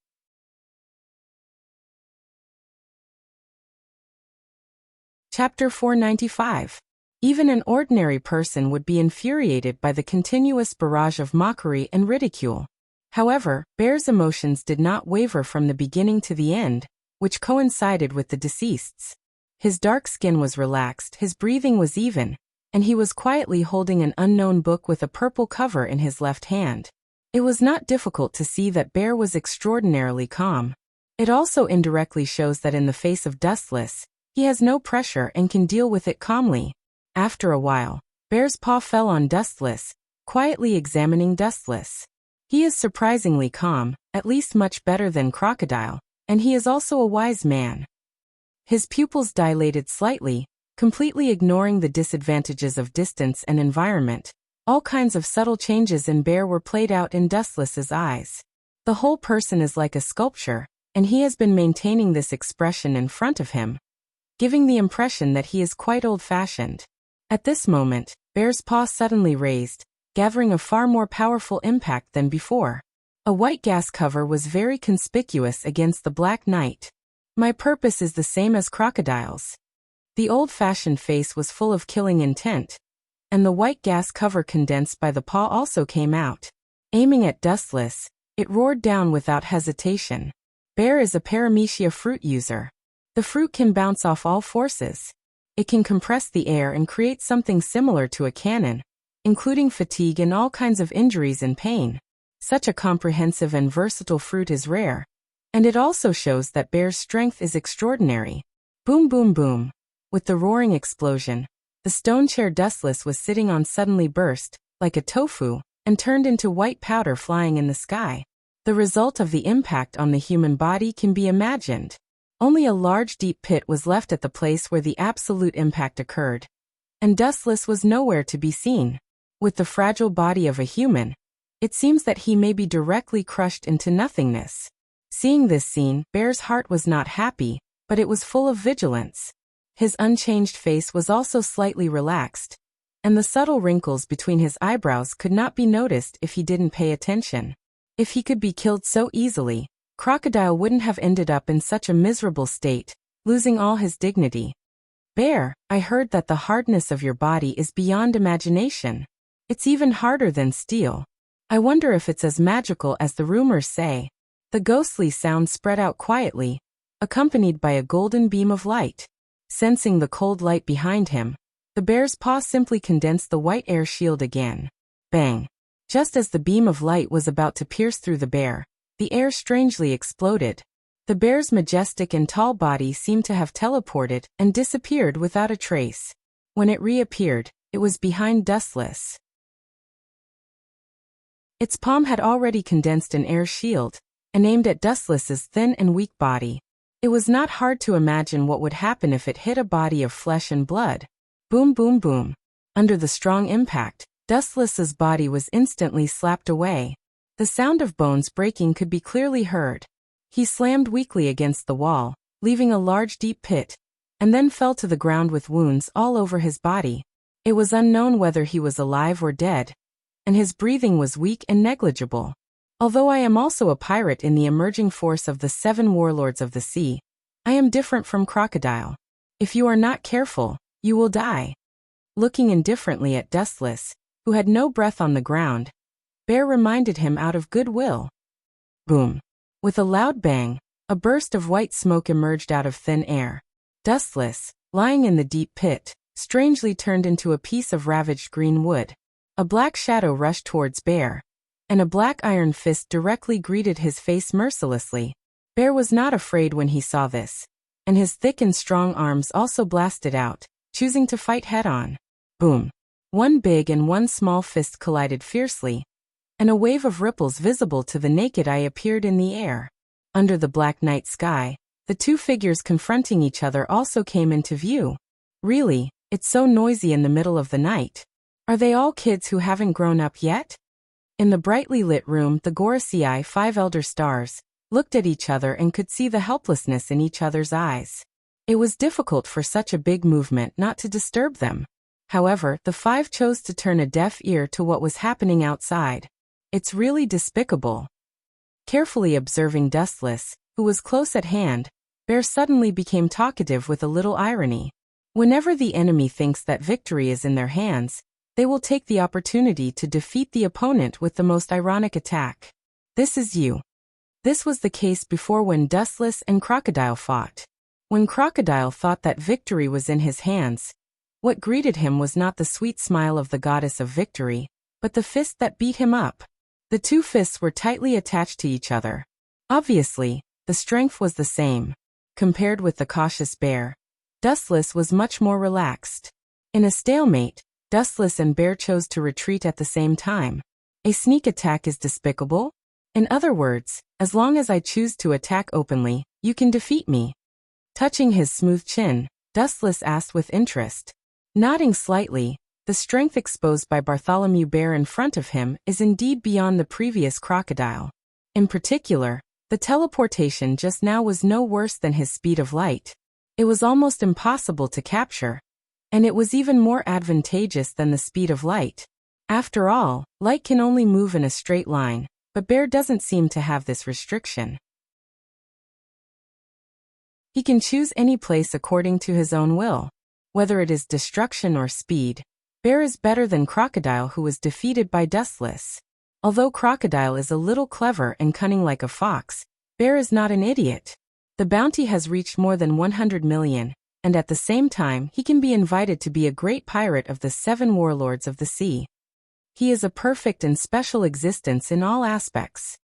Speaker 1: Chapter 495. Even an ordinary person would be infuriated by the continuous barrage of mockery and ridicule. However, Bear's emotions did not waver from the beginning to the end, which coincided with the deceased's. His dark skin was relaxed, his breathing was even, and he was quietly holding an unknown book with a purple cover in his left hand. It was not difficult to see that Bear was extraordinarily calm. It also indirectly shows that in the face of Dustless, he has no pressure and can deal with it calmly. After a while, Bear's paw fell on Dustless, quietly examining Dustless. He is surprisingly calm, at least much better than Crocodile, and he is also a wise man. His pupils dilated slightly, completely ignoring the disadvantages of distance and environment. All kinds of subtle changes in Bear were played out in Dustless's eyes. The whole person is like a sculpture, and he has been maintaining this expression in front of him, giving the impression that he is quite old-fashioned. At this moment, Bear's paw suddenly raised, gathering a far more powerful impact than before. A white gas cover was very conspicuous against the black night. My purpose is the same as Crocodile's. The old-fashioned face was full of killing intent, and the white gas cover condensed by the paw also came out. Aiming at Dustless, it roared down without hesitation. Bear is a paramecia fruit user. The fruit can bounce off all forces. It can compress the air and create something similar to a cannon, including fatigue and all kinds of injuries and pain. Such a comprehensive and versatile fruit is rare, and it also shows that Bear's strength is extraordinary. Boom boom boom. With the roaring explosion, the stone chair Dustless was sitting on suddenly burst, like a tofu, and turned into white powder flying in the sky. The result of the impact on the human body can be imagined. Only a large deep pit was left at the place where the absolute impact occurred, and Dustless was nowhere to be seen. With the fragile body of a human, it seems that he may be directly crushed into nothingness. Seeing this scene, Bear's heart was not happy, but it was full of vigilance. His unchanged face was also slightly relaxed, and the subtle wrinkles between his eyebrows could not be noticed if he didn't pay attention. If he could be killed so easily, Crocodile wouldn't have ended up in such a miserable state, losing all his dignity. Bear, I heard that the hardness of your body is beyond imagination. It's even harder than steel. I wonder if it's as magical as the rumors say. The ghostly sound spread out quietly, accompanied by a golden beam of light. Sensing the cold light behind him, the bear's paw simply condensed the white air shield again. Bang! Just as the beam of light was about to pierce through the bear, the air strangely exploded. The bear's majestic and tall body seemed to have teleported and disappeared without a trace. When it reappeared, it was behind Dustless. Its palm had already condensed an air shield, and aimed at Dustless's thin and weak body. It was not hard to imagine what would happen if it hit a body of flesh and blood. Boom boom boom. Under the strong impact, Dustless's body was instantly slapped away. The sound of bones breaking could be clearly heard. He slammed weakly against the wall, leaving a large deep pit, and then fell to the ground with wounds all over his body. It was unknown whether he was alive or dead, and his breathing was weak and negligible. Although I am also a pirate in the emerging force of the 7 warlords of the sea, I am different from Crocodile. If you are not careful, you will die. Looking indifferently at Dustless, who had no breath on the ground, Bear reminded him out of goodwill. Boom. With a loud bang, a burst of white smoke emerged out of thin air. Dustless, lying in the deep pit, strangely turned into a piece of ravaged green wood. A black shadow rushed towards Bear, and a black iron fist directly greeted his face mercilessly. Bear was not afraid when he saw this, and his thick and strong arms also blasted out, choosing to fight head-on. Boom. One big and one small fist collided fiercely, and a wave of ripples visible to the naked eye appeared in the air. Under the black night sky, the two figures confronting each other also came into view. Really, it's so noisy in the middle of the night. Are they all kids who haven't grown up yet? In the brightly lit room, the Gorosei 5 elder stars looked at each other and could see the helplessness in each other's eyes. It was difficult for such a big movement not to disturb them. However, the 5 chose to turn a deaf ear to what was happening outside. It's really despicable. Carefully observing Dustless, who was close at hand, Bear suddenly became talkative with a little irony. Whenever the enemy thinks that victory is in their hands, they will take the opportunity to defeat the opponent with the most ironic attack. This is you. This was the case before when Dustless and Crocodile fought. When Crocodile thought that victory was in his hands, what greeted him was not the sweet smile of the goddess of victory, but the fist that beat him up. The two fists were tightly attached to each other. Obviously, the strength was the same. Compared with the cautious Bear, Dustless was much more relaxed. In a stalemate, Dustless and Bear chose to retreat at the same time. A sneak attack is despicable? In other words, as long as I choose to attack openly, you can defeat me. Touching his smooth chin, Dustless asked with interest. Nodding slightly, the strength exposed by Bartholomew Bear in front of him is indeed beyond the previous Crocodile. In particular, the teleportation just now was no worse than his speed of light. It was almost impossible to capture, and it was even more advantageous than the speed of light. After all, light can only move in a straight line, but Bear doesn't seem to have this restriction. He can choose any place according to his own will. Whether it is destruction or speed, Bear is better than Crocodile, who was defeated by Dustless. Although Crocodile is a little clever and cunning like a fox, Bear is not an idiot. The bounty has reached more than 100 million, and at the same time he can be invited to be a great pirate of the 7 warlords of the sea. He is a perfect and special existence in all aspects.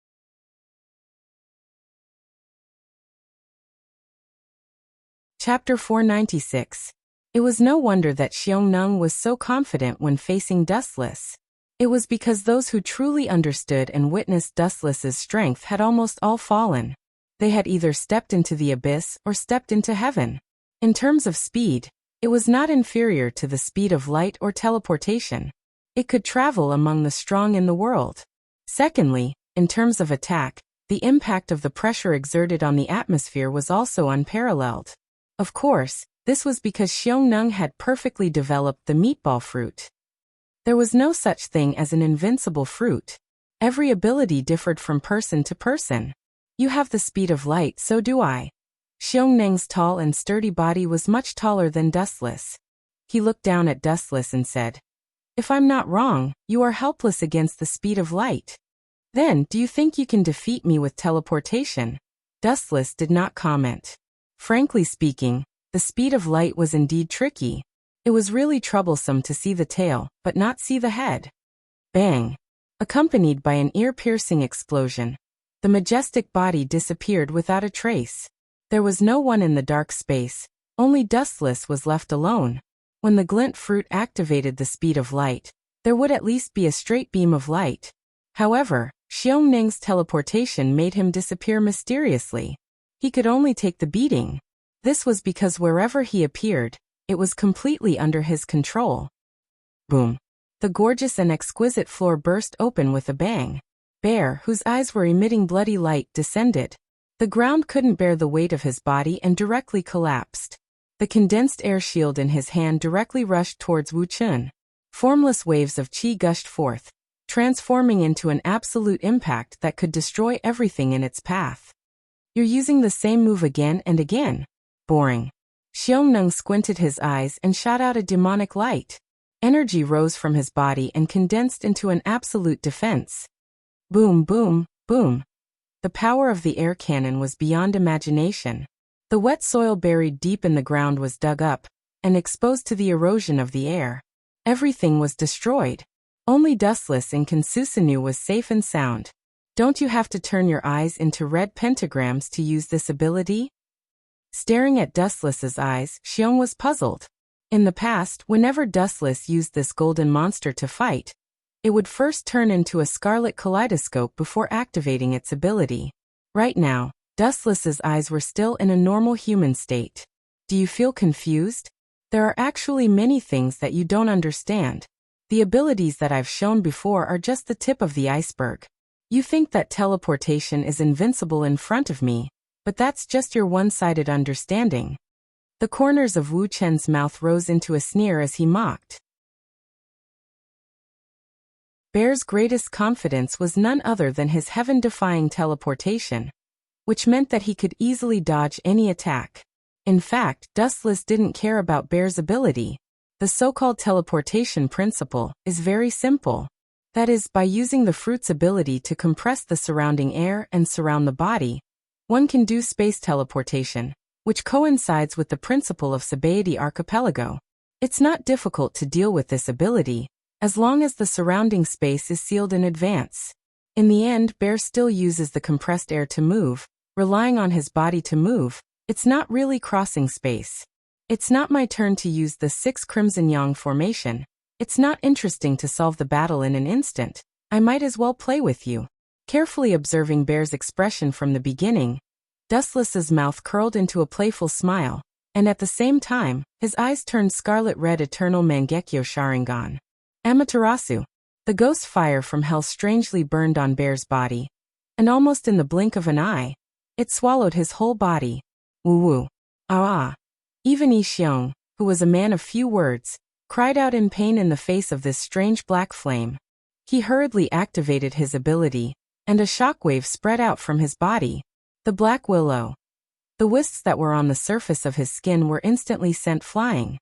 Speaker 1: Chapter 496. It was no wonder that Xiong was so confident when facing Dustless. It was because those who truly understood and witnessed Dustless's strength had almost all fallen. They had either stepped into the abyss or stepped into heaven. In terms of speed, it was not inferior to the speed of light or teleportation. It could travel among the strong in the world. Secondly, in terms of attack, the impact of the pressure exerted on the atmosphere was also unparalleled. Of course, this was because Xiong had perfectly developed the meatball fruit. There was no such thing as an invincible fruit. Every ability differed from person to person. You have the speed of light, so do I. Xiong tall and sturdy body was much taller than Dustless. He looked down at Dustless and said, "If I'm not wrong, you are helpless against the speed of light. Then, do you think you can defeat me with teleportation?" Dustless did not comment. Frankly speaking, the speed of light was indeed tricky. It was really troublesome to see the tail, but not see the head. Bang! Accompanied by an ear-piercing explosion, the majestic body disappeared without a trace. There was no one in the dark space, only Dustless was left alone. When the glint fruit activated the speed of light, there would at least be a straight beam of light. However, Xiong teleportation made him disappear mysteriously. He could only take the beating. This was because wherever he appeared, it was completely under his control. Boom! The gorgeous and exquisite floor burst open with a bang. Bear, whose eyes were emitting bloody light, descended. The ground couldn't bear the weight of his body and directly collapsed. The condensed air shield in his hand directly rushed towards Wu Chun. Formless waves of qi gushed forth, transforming into an absolute impact that could destroy everything in its path. You're using the same move again and again. Boring. Xiongnu squinted his eyes and shot out a demonic light. Energy rose from his body and condensed into an absolute defense. Boom, boom, boom. The power of the air cannon was beyond imagination. The wet soil buried deep in the ground was dug up and exposed to the erosion of the air. Everything was destroyed. Only Dustless in Kansusanu was safe and sound. Don't you have to turn your eyes into red pentagrams to use this ability? Staring at Dustless's eyes, Xiong was puzzled. In the past, whenever Dustless used this golden monster to fight, it would first turn into a scarlet kaleidoscope before activating its ability. Right now, Dustless's eyes were still in a normal human state. Do you feel confused? There are actually many things that you don't understand. The abilities that I've shown before are just the tip of the iceberg. You think that teleportation is invincible in front of me, but that's just your one-sided understanding. The corners of Wu Chen's mouth rose into a sneer as he mocked. Bear's greatest confidence was none other than his heaven-defying teleportation, which meant that he could easily dodge any attack. In fact, Dustless didn't care about Bear's ability. The so-called teleportation principle is very simple. That is, by using the fruit's ability to compress the surrounding air and surround the body, one can do space teleportation, which coincides with the principle of Sabaody Archipelago. It's not difficult to deal with this ability, as long as the surrounding space is sealed in advance. In the end, Bear still uses the compressed air to move, relying on his body to move. It's not really crossing space. It's not my turn to use the 6 Crimson Yang formation. It's not interesting to solve the battle in an instant. I might as well play with you. Carefully observing Bear's expression from the beginning, Dustless's mouth curled into a playful smile, and at the same time, his eyes turned scarlet red. Eternal Mangekyo Sharingan. Amaterasu. The ghost fire from hell strangely burned on Bear's body, and almost in the blink of an eye, it swallowed his whole body. Woo-woo. Ah. Even Yi Xiong, who was a man of few words, cried out in pain in the face of this strange black flame. He hurriedly activated his ability, and a shockwave spread out from his body. The black willow. The wisps that were on the surface of his skin were instantly sent flying.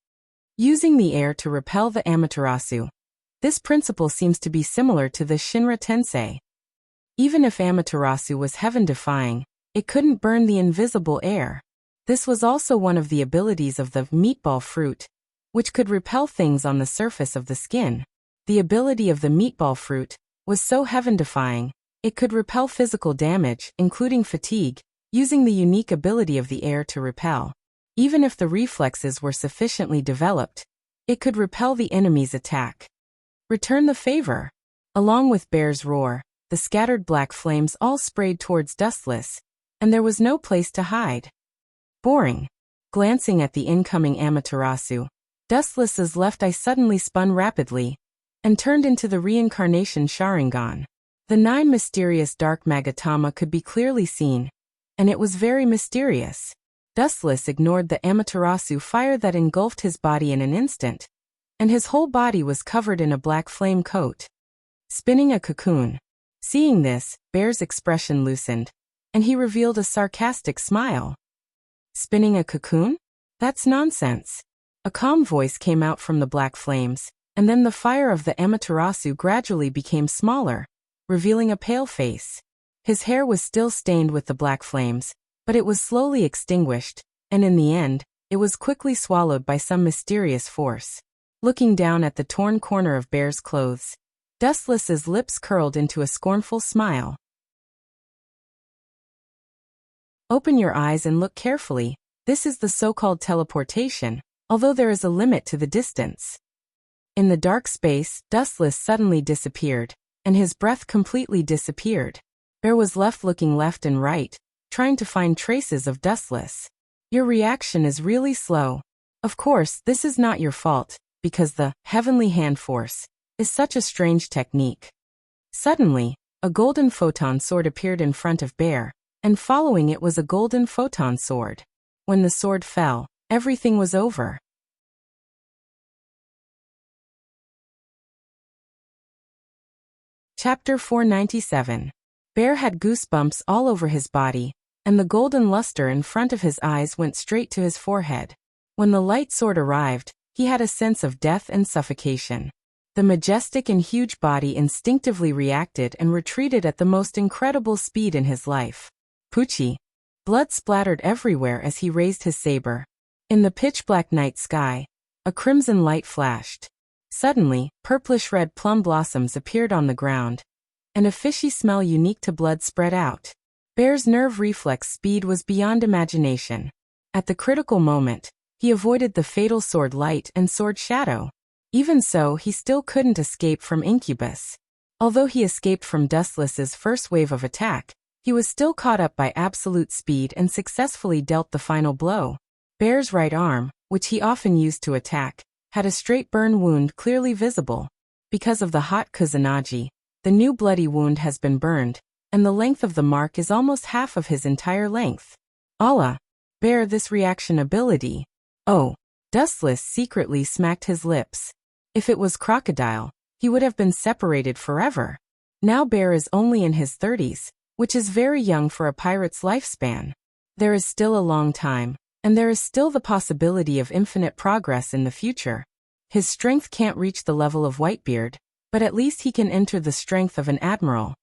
Speaker 1: Using the air to repel the Amaterasu. This principle seems to be similar to the Shinra Tensei. Even if Amaterasu was heaven-defying, it couldn't burn the invisible air. This was also one of the abilities of the meatball fruit, which could repel things on the surface of the skin. The ability of the meatball fruit was so heaven-defying, it could repel physical damage, including fatigue, using the unique ability of the air to repel. Even if the reflexes were sufficiently developed, it could repel the enemy's attack. Return the favor. Along with Bear's roar, the scattered black flames all sprayed towards Dustless, and there was no place to hide. Boring. Glancing at the incoming Amaterasu, Dustless's left eye suddenly spun rapidly and turned into the reincarnation Sharingan. The 9 mysterious dark Magatama could be clearly seen, and it was very mysterious. Dustless ignored the Amaterasu fire that engulfed his body in an instant, and his whole body was covered in a black flame coat. Spinning a cocoon. Seeing this, Bear's expression loosened, and he revealed a sarcastic smile. Spinning a cocoon? That's nonsense. A calm voice came out from the black flames, and then the fire of the Amaterasu gradually became smaller, revealing a pale face. His hair was still stained with the black flames, but it was slowly extinguished, and in the end, it was quickly swallowed by some mysterious force. Looking down at the torn corner of Bear's clothes, Dustless's lips curled into a scornful smile. Open your eyes and look carefully. This is the so-called teleportation, although there is a limit to the distance. In the dark space, Dustless suddenly disappeared, and his breath completely disappeared. Bear was left looking left and right, trying to find traces of Dustless. Your reaction is really slow. Of course, this is not your fault, because the heavenly hand force is such a strange technique. Suddenly, a golden photon sword appeared in front of Bear, and following it was a golden photon sword. When the sword fell, everything was over. Chapter 497. Bear had goosebumps all over his body, and the golden luster in front of his eyes went straight to his forehead. When the light sword arrived, he had a sense of death and suffocation. The majestic and huge body instinctively reacted and retreated at the most incredible speed in his life. Poochie! Blood splattered everywhere as he raised his saber. In the pitch-black night sky, a crimson light flashed. Suddenly, purplish-red plum blossoms appeared on the ground, and a fishy smell unique to blood spread out. Bear's nerve reflex speed was beyond imagination. At the critical moment, he avoided the fatal sword light and sword shadow. Even so, he still couldn't escape from Incubus. Although he escaped from Dustless's first wave of attack, he was still caught up by absolute speed and successfully dealt the final blow. Bear's right arm, which he often used to attack, had a straight burn wound clearly visible. Because of the hot Kusanagi, the new bloody wound has been burned, and the length of the mark is almost half of his entire length. Allah! Bear this reaction ability. Oh! Dustless secretly smacked his lips. If it was Crocodile, he would have been separated forever. Now Bear is only in his 30s, which is very young for a pirate's lifespan. There is still a long time, and there is still the possibility of infinite progress in the future. His strength can't reach the level of Whitebeard, but at least he can enter the strength of an admiral.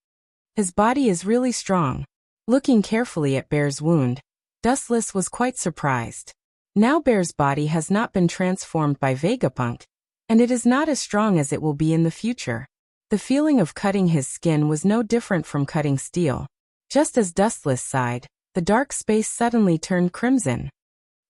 Speaker 1: His body is really strong. Looking carefully at Bear's wound, Dustless was quite surprised. Now Bear's body has not been transformed by Vegapunk, and it is not as strong as it will be in the future. The feeling of cutting his skin was no different from cutting steel. Just as Dustless sighed, the dark space suddenly turned crimson.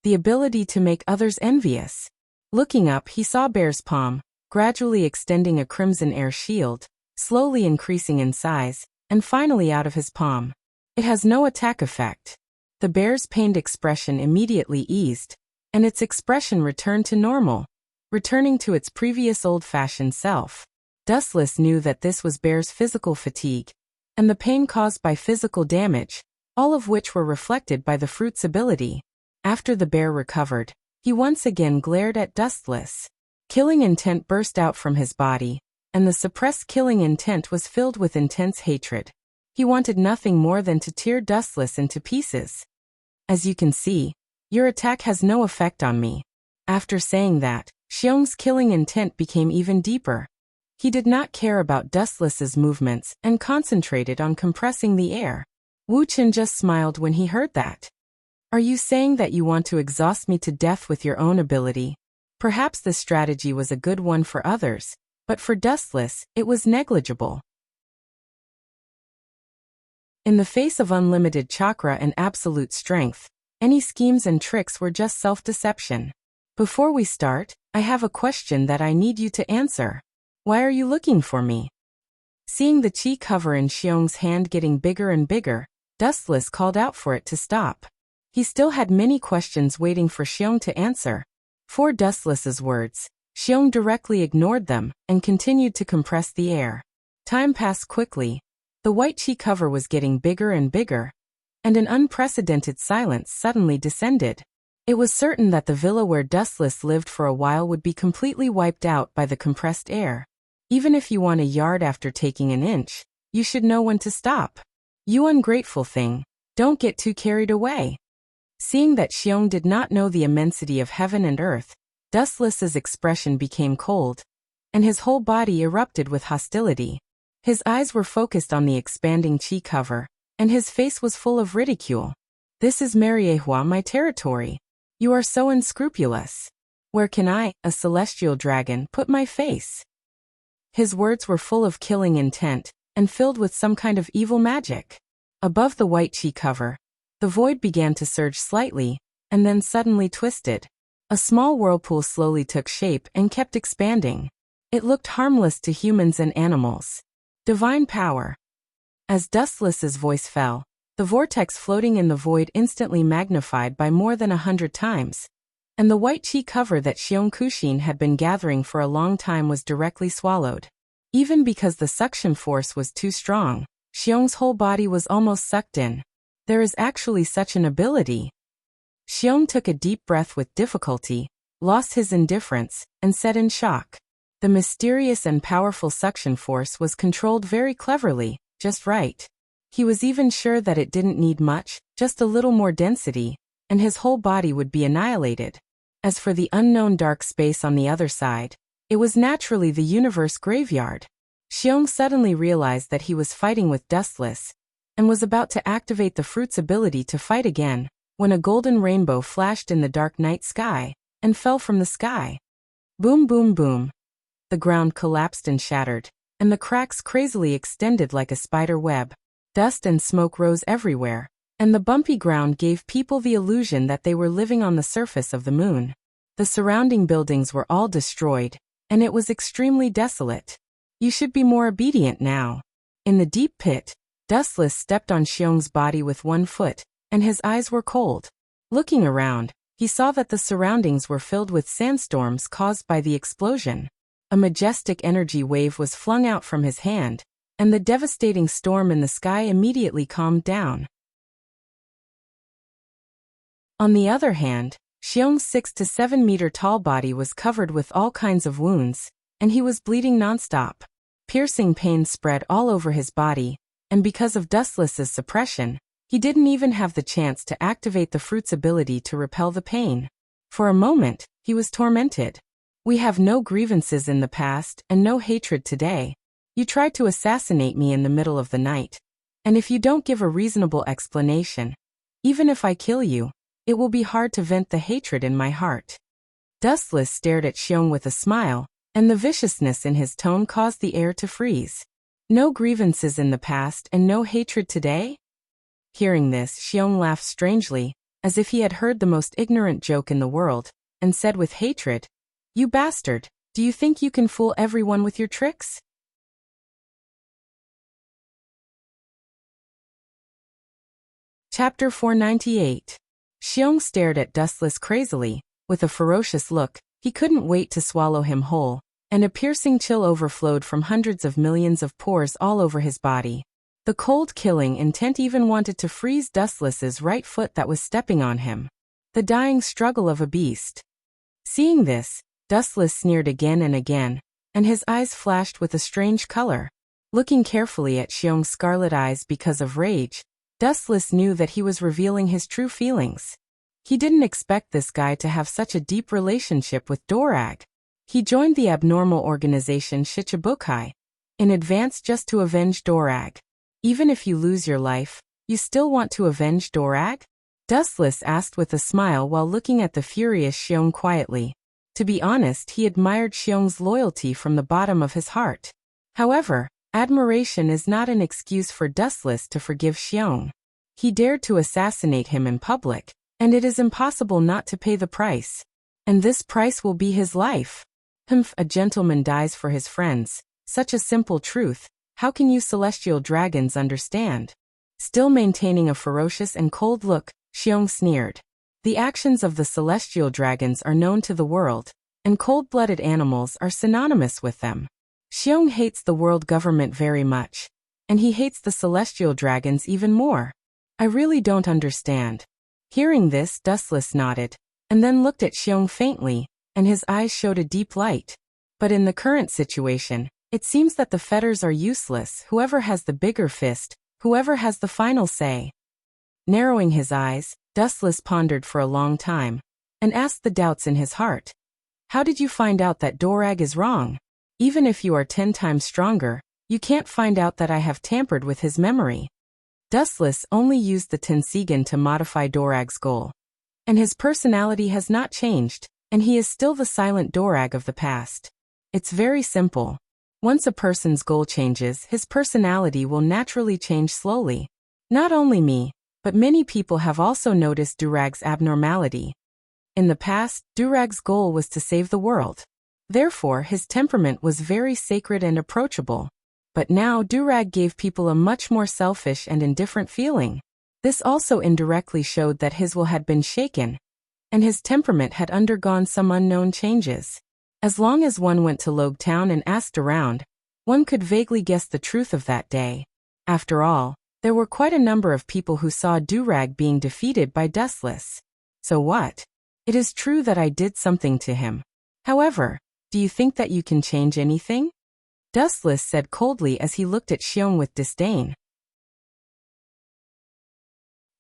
Speaker 1: The ability to make others envious. Looking up, he saw Bear's palm, gradually extending a crimson air shield, slowly increasing in size, and finally out of his palm. It has no attack effect. The bear's pained expression immediately eased, and its expression returned to normal, returning to its previous old-fashioned self. Dustless knew that this was Bear's physical fatigue, and the pain caused by physical damage, all of which were reflected by the fruit's ability. After the bear recovered, he once again glared at Dustless. Killing intent burst out from his body, and the suppressed killing intent was filled with intense hatred. He wanted nothing more than to tear Dustless into pieces. As you can see, your attack has no effect on me. After saying that, Xiong's killing intent became even deeper. He did not care about Dustless's movements and concentrated on compressing the air. Wu Chen just smiled when he heard that. Are you saying that you want to exhaust me to death with your own ability? Perhaps this strategy was a good one for others, but for Dustless, it was negligible. In the face of unlimited chakra and absolute strength, any schemes and tricks were just self-deception. Before we start, I have a question that I need you to answer. Why are you looking for me? Seeing the chi cover in Xiong's hand getting bigger and bigger, Dustless called out for it to stop. He still had many questions waiting for Xiong to answer. For Dustless's words, Xiong directly ignored them and continued to compress the air. Time passed quickly. The white chi cover was getting bigger and bigger, and an unprecedented silence suddenly descended. It was certain that the villa where Dustless lived for a while would be completely wiped out by the compressed air. Even if you want a yard after taking an inch, you should know when to stop. You ungrateful thing, don't get too carried away. Seeing that Xiong did not know the immensity of heaven and earth, Dustless's expression became cold, and his whole body erupted with hostility. His eyes were focused on the expanding chi cover, and his face was full of ridicule. This is Mariehua, my territory. You are so unscrupulous. Where can I, a celestial dragon, put my face? His words were full of killing intent, and filled with some kind of evil magic. Above the white chi cover, the void began to surge slightly, and then suddenly twisted. A small whirlpool slowly took shape and kept expanding. It looked harmless to humans and animals. Divine power. As Dustless's voice fell, the vortex floating in the void instantly magnified by more than 100 times, and the white chi cover that Xiong Kushin had been gathering for a long time was directly swallowed. Even because the suction force was too strong, Xiong's whole body was almost sucked in. There is actually such an ability. Xiong took a deep breath with difficulty, lost his indifference, and said in shock. The mysterious and powerful suction force was controlled very cleverly, just right. He was even sure that it didn't need much, just a little more density, and his whole body would be annihilated. As for the unknown dark space on the other side, it was naturally the universe graveyard. Xiong suddenly realized that he was fighting with Dustless, and was about to activate the fruit's ability to fight again, when a golden rainbow flashed in the dark night sky, and fell from the sky. Boom boom boom. The ground collapsed and shattered, and the cracks crazily extended like a spider web. Dust and smoke rose everywhere, and the bumpy ground gave people the illusion that they were living on the surface of the moon. The surrounding buildings were all destroyed, and it was extremely desolate. You should be more obedient now. In the deep pit, Dustless stepped on Xiong's body with one foot, and his eyes were cold. Looking around, he saw that the surroundings were filled with sandstorms caused by the explosion. A majestic energy wave was flung out from his hand, and the devastating storm in the sky immediately calmed down. On the other hand, Xiong's 6 to 7 meter tall body was covered with all kinds of wounds, and he was bleeding nonstop. Piercing pain spread all over his body, and because of Dustless's suppression, he didn't even have the chance to activate the fruit's ability to repel the pain. For a moment, he was tormented. We have no grievances in the past and no hatred today. You tried to assassinate me in the middle of the night. And if you don't give a reasonable explanation, even if I kill you, it will be hard to vent the hatred in my heart. Dustless stared at Xiong with a smile, and the viciousness in his tone caused the air to freeze. No grievances in the past and no hatred today? Hearing this, Xiong laughed strangely, as if he had heard the most ignorant joke in the world, and said with hatred, "You bastard, do you think you can fool everyone with your tricks?" Chapter 498. Xiong stared at Dustless crazily, with a ferocious look. He couldn't wait to swallow him whole, and a piercing chill overflowed from hundreds of millions of pores all over his body. The cold killing intent even wanted to freeze Dustless's right foot that was stepping on him. The dying struggle of a beast. Seeing this, Dustless sneered again and again, and his eyes flashed with a strange color. Looking carefully at Xiong's scarlet eyes because of rage, Dustless knew that he was revealing his true feelings. He didn't expect this guy to have such a deep relationship with Dorag. He joined the abnormal organization Shichibukai in advance just to avenge Dorag. Even if you lose your life, you still want to avenge Dorag? Dustless asked with a smile while looking at the furious Xiong quietly. To be honest, he admired Xiong's loyalty from the bottom of his heart. However, admiration is not an excuse for Dustless to forgive Xiong. He dared to assassinate him in public, and it is impossible not to pay the price. And this price will be his life. A gentleman dies for his friends. Such a simple truth. How can you celestial dragons understand? Still maintaining a ferocious and cold look, Xiong sneered. The actions of the celestial dragons are known to the world, and cold-blooded animals are synonymous with them. Xiong hates the world government very much, and he hates the celestial dragons even more. I really don't understand. Hearing this, Dustless nodded, and then looked at Xiong faintly, and his eyes showed a deep light. But in the current situation, it seems that the fetters are useless. Whoever has the bigger fist, whoever has the final say. Narrowing his eyes, Dustless pondered for a long time, and asked the doubts in his heart. How did you find out that Dorag is wrong? Even if you are 10 times stronger, you can't find out that I have tampered with his memory. Dustless only used the Tensigan to modify Dorag's goal. And his personality has not changed, and he is still the silent Dorag of the past. It's very simple. Once a person's goal changes, his personality will naturally change slowly. Not only me, but many people have also noticed Durag's abnormality. In the past, Durag's goal was to save the world. Therefore, his temperament was very sacred and approachable. But now Durag gave people a much more selfish and indifferent feeling. This also indirectly showed that his will had been shaken, and his temperament had undergone some unknown changes. As long as one went to Logue Town and asked around, one could vaguely guess the truth of that day. After all, There were quite a number of people who saw Durag being defeated by Dustless. So what? It is true that I did something to him. However, do you think that you can change anything? Dustless said coldly as he looked at Xiong with disdain.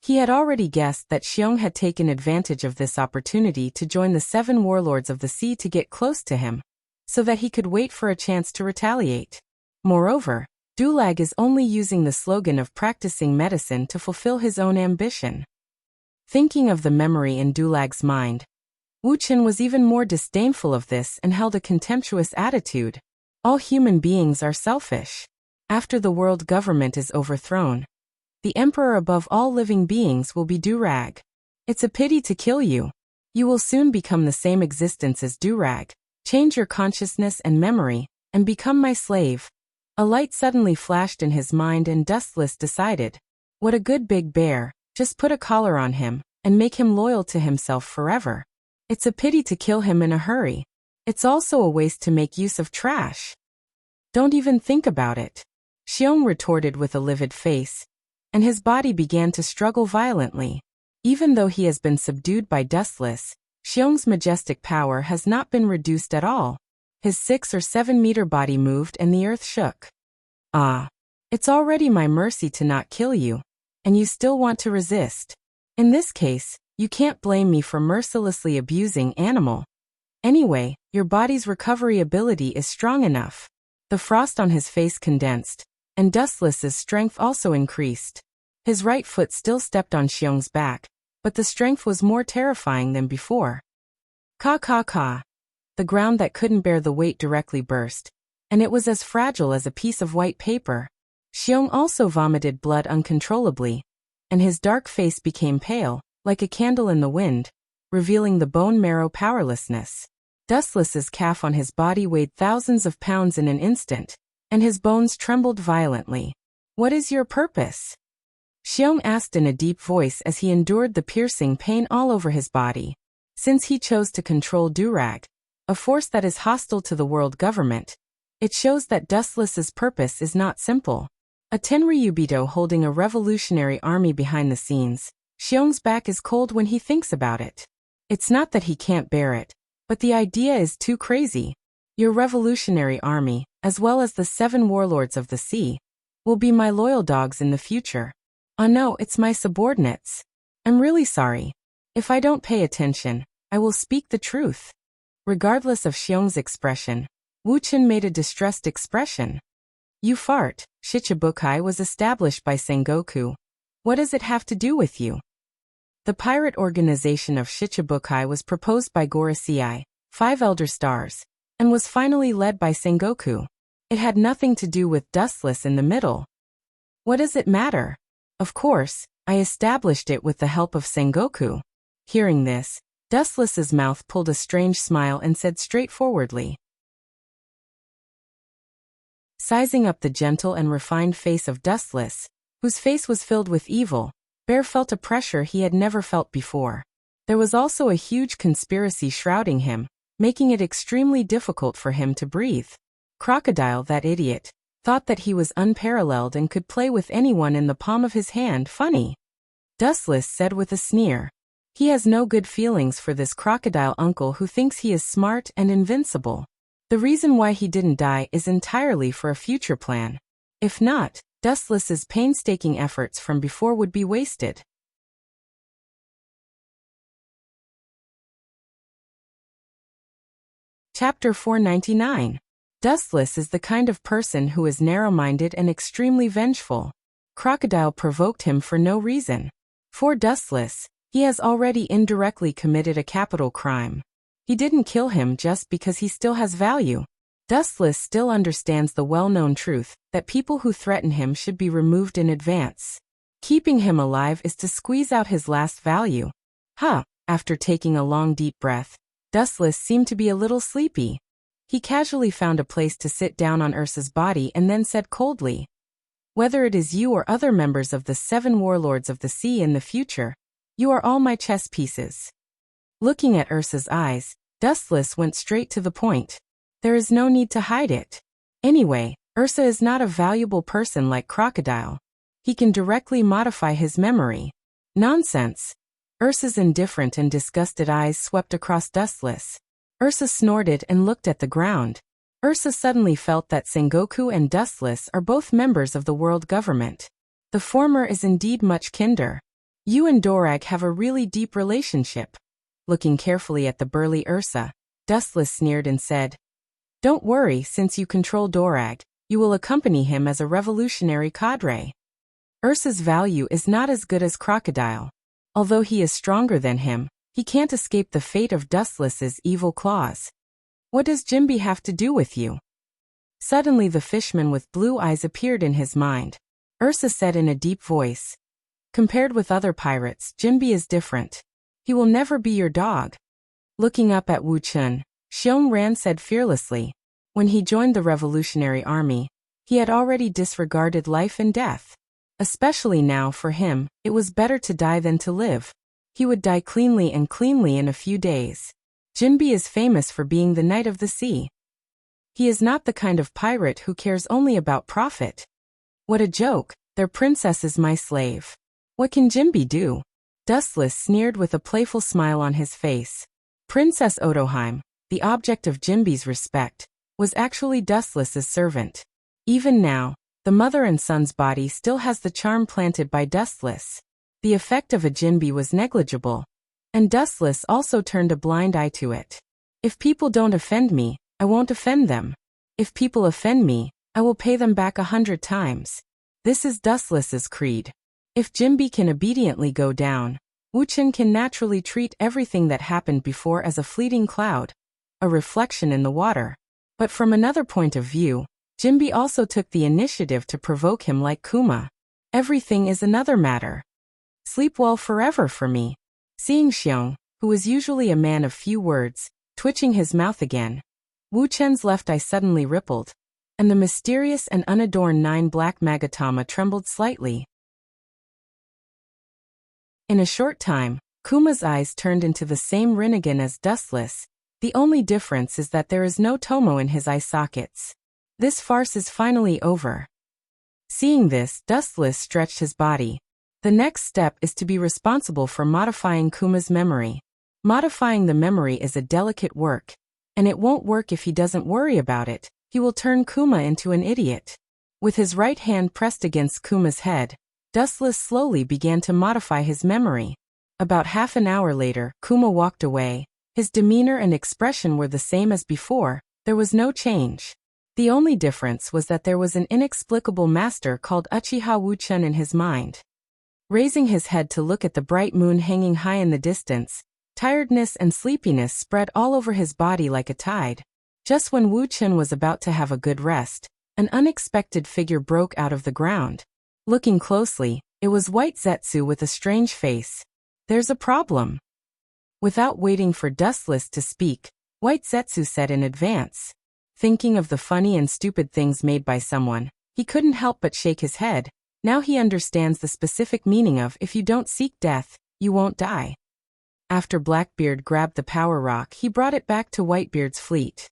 Speaker 1: He had already guessed that Xiong had taken advantage of this opportunity to join the 7 warlords of the sea to get close to him, so that he could wait for a chance to retaliate. Moreover, Dulag is only using the slogan of practicing medicine to fulfill his own ambition. Thinking of the memory in Dulag's mind, Wu Chen was even more disdainful of this and held a contemptuous attitude. All human beings are selfish. After the world government is overthrown, the emperor above all living beings will be Durag. It's a pity to kill you. You will soon become the same existence as Durag. Change your consciousness and memory, and become my slave. A light suddenly flashed in his mind and Dustless decided, what a good big bear, just put a collar on him, and make him loyal to himself forever. It's a pity to kill him in a hurry. It's also a waste to make use of trash. Don't even think about it. Xiong retorted with a livid face, and his body began to struggle violently. Even though he has been subdued by Dustless, Xiong's majestic power has not been reduced at all. His 6 or 7 meter body moved and the earth shook. Ah, it's already my mercy to not kill you, and you still want to resist. In this case, you can't blame me for mercilessly abusing animal. Anyway, your body's recovery ability is strong enough. The frost on his face condensed, and Dustless's strength also increased. His right foot still stepped on Xiong's back, but the strength was more terrifying than before. Ka ka ka. The ground that couldn't bear the weight directly burst, and it was as fragile as a piece of white paper. Xiong also vomited blood uncontrollably, and his dark face became pale, like a candle in the wind, revealing the bone marrow powerlessness. Dustless's calf on his body weighed thousands of pounds in an instant, and his bones trembled violently. What is your purpose? Xiong asked in a deep voice as he endured the piercing pain all over his body. Since he chose to control Durag, a force that is hostile to the world government, it shows that Dustless's purpose is not simple. A Tenryubito holding a revolutionary army behind the scenes, Xiong's back is cold when he thinks about it. It's not that he can't bear it, but the idea is too crazy. Your revolutionary army, as well as the 7 warlords of the sea, will be my loyal dogs in the future. Oh no, it's my subordinates. I'm really sorry. If I don't pay attention, I will speak the truth. Regardless of Xiong's expression, Wu Chen made a distressed expression. You fart. Shichibukai was established by Sengoku. What does it have to do with you? The pirate organization of Shichibukai was proposed by Gorosei, 5 elder stars, and was finally led by Sengoku. It had nothing to do with Dustless in the middle. What does it matter? Of course, I established it with the help of Sengoku. Hearing this, Dustless's mouth pulled a strange smile and said straightforwardly. Sizing up the gentle and refined face of Dustless, whose face was filled with evil, Bear felt a pressure he had never felt before. There was also a huge conspiracy shrouding him, making it extremely difficult for him to breathe. Crocodile, that idiot, thought that he was unparalleled and could play with anyone in the palm of his hand. Funny. Dustless said with a sneer. He has no good feelings for this crocodile uncle who thinks he is smart and invincible. The reason why he didn't die is entirely for a future plan. If not, Dustless's painstaking efforts from before would be wasted. Chapter 499. Dustless is the kind of person who is narrow-minded and extremely vengeful. Crocodile provoked him for no reason. For Dustless, he has already indirectly committed a capital crime. He didn't kill him just because he still has value. Dustless still understands the well-known truth that people who threaten him should be removed in advance. Keeping him alive is to squeeze out his last value. After taking a long deep breath, Dustless seemed to be a little sleepy. He casually found a place to sit down on Ursa's body and then said coldly, "Whether it is you or other members of the 7 warlords of the sea in the future, you are all my chess pieces." Looking at Ursa's eyes, Dustless went straight to the point. There is no need to hide it. Anyway, Ursa is not a valuable person like Crocodile. He can directly modify his memory. Nonsense. Ursa's indifferent and disgusted eyes swept across Dustless. Ursa snorted and looked at the ground. Ursa suddenly felt that Sengoku and Dustless are both members of the world government. The former is indeed much kinder. You and Dorag have a really deep relationship. Looking carefully at the burly Ursa, Dustless sneered and said, "Don't worry, since you control Dorag, you will accompany him as a revolutionary cadre." Ursa's value is not as good as Crocodile. Although he is stronger than him, he can't escape the fate of Dustless's evil claws. What does Jinbe have to do with you? Suddenly the fishman with blue eyes appeared in his mind. Ursa said in a deep voice, "Compared with other pirates, Jinbe is different. He will never be your dog." Looking up at Wu Chun, Xiong Ran said fearlessly, when he joined the Revolutionary Army, he had already disregarded life and death. Especially now for him, it was better to die than to live. He would die cleanly in a few days. Jinbe is famous for being the Knight of the Sea. He is not the kind of pirate who cares only about profit. What a joke, their princess is my slave. What can Jinbe do? Dustless sneered with a playful smile on his face. Princess Otoheim, the object of Jinbe's respect, was actually Dustless's servant. Even now, the mother and son's body still has the charm planted by Dustless. The effect of a Jinbe was negligible, and Dustless also turned a blind eye to it. If people don't offend me, I won't offend them. If people offend me, I will pay them back 100 times. This is Dustless's creed. If Jinbe can obediently go down, Wu Chun can naturally treat everything that happened before as a fleeting cloud, a reflection in the water. But from another point of view, Jinbe also took the initiative to provoke him like Kuma. Everything is another matter. Sleep well forever for me. Seeing Xiong, who was usually a man of few words, twitching his mouth again, Wu Chen's left eye suddenly rippled, and the mysterious and unadorned 9 black Magatama trembled slightly. In a short time, Kuma's eyes turned into the same Rinnegan as Dustless. The only difference is that there is no Tomo in his eye sockets. This farce is finally over. Seeing this, Dustless stretched his body. The next step is to be responsible for modifying Kuma's memory. Modifying the memory is a delicate work, and it won't work if he doesn't worry about it. He will turn Kuma into an idiot. With his right hand pressed against Kuma's head, Dustless slowly began to modify his memory. About half an hour later, Kuma walked away. His demeanor and expression were the same as before. There was no change. The only difference was that there was an inexplicable master called Uchiha Wu Chun in his mind. Raising his head to look at the bright moon hanging high in the distance, tiredness and sleepiness spread all over his body like a tide. Just when Wu Chun was about to have a good rest, an unexpected figure broke out of the ground. Looking closely, it was White Zetsu with a strange face. "There's a problem." Without waiting for Dustless to speak, White Zetsu said in advance. Thinking of the funny and stupid things made by someone, he couldn't help but shake his head. Now he understands the specific meaning of "if you don't seek death, you won't die." After Blackbeard grabbed the power rock, he brought it back to Whitebeard's fleet.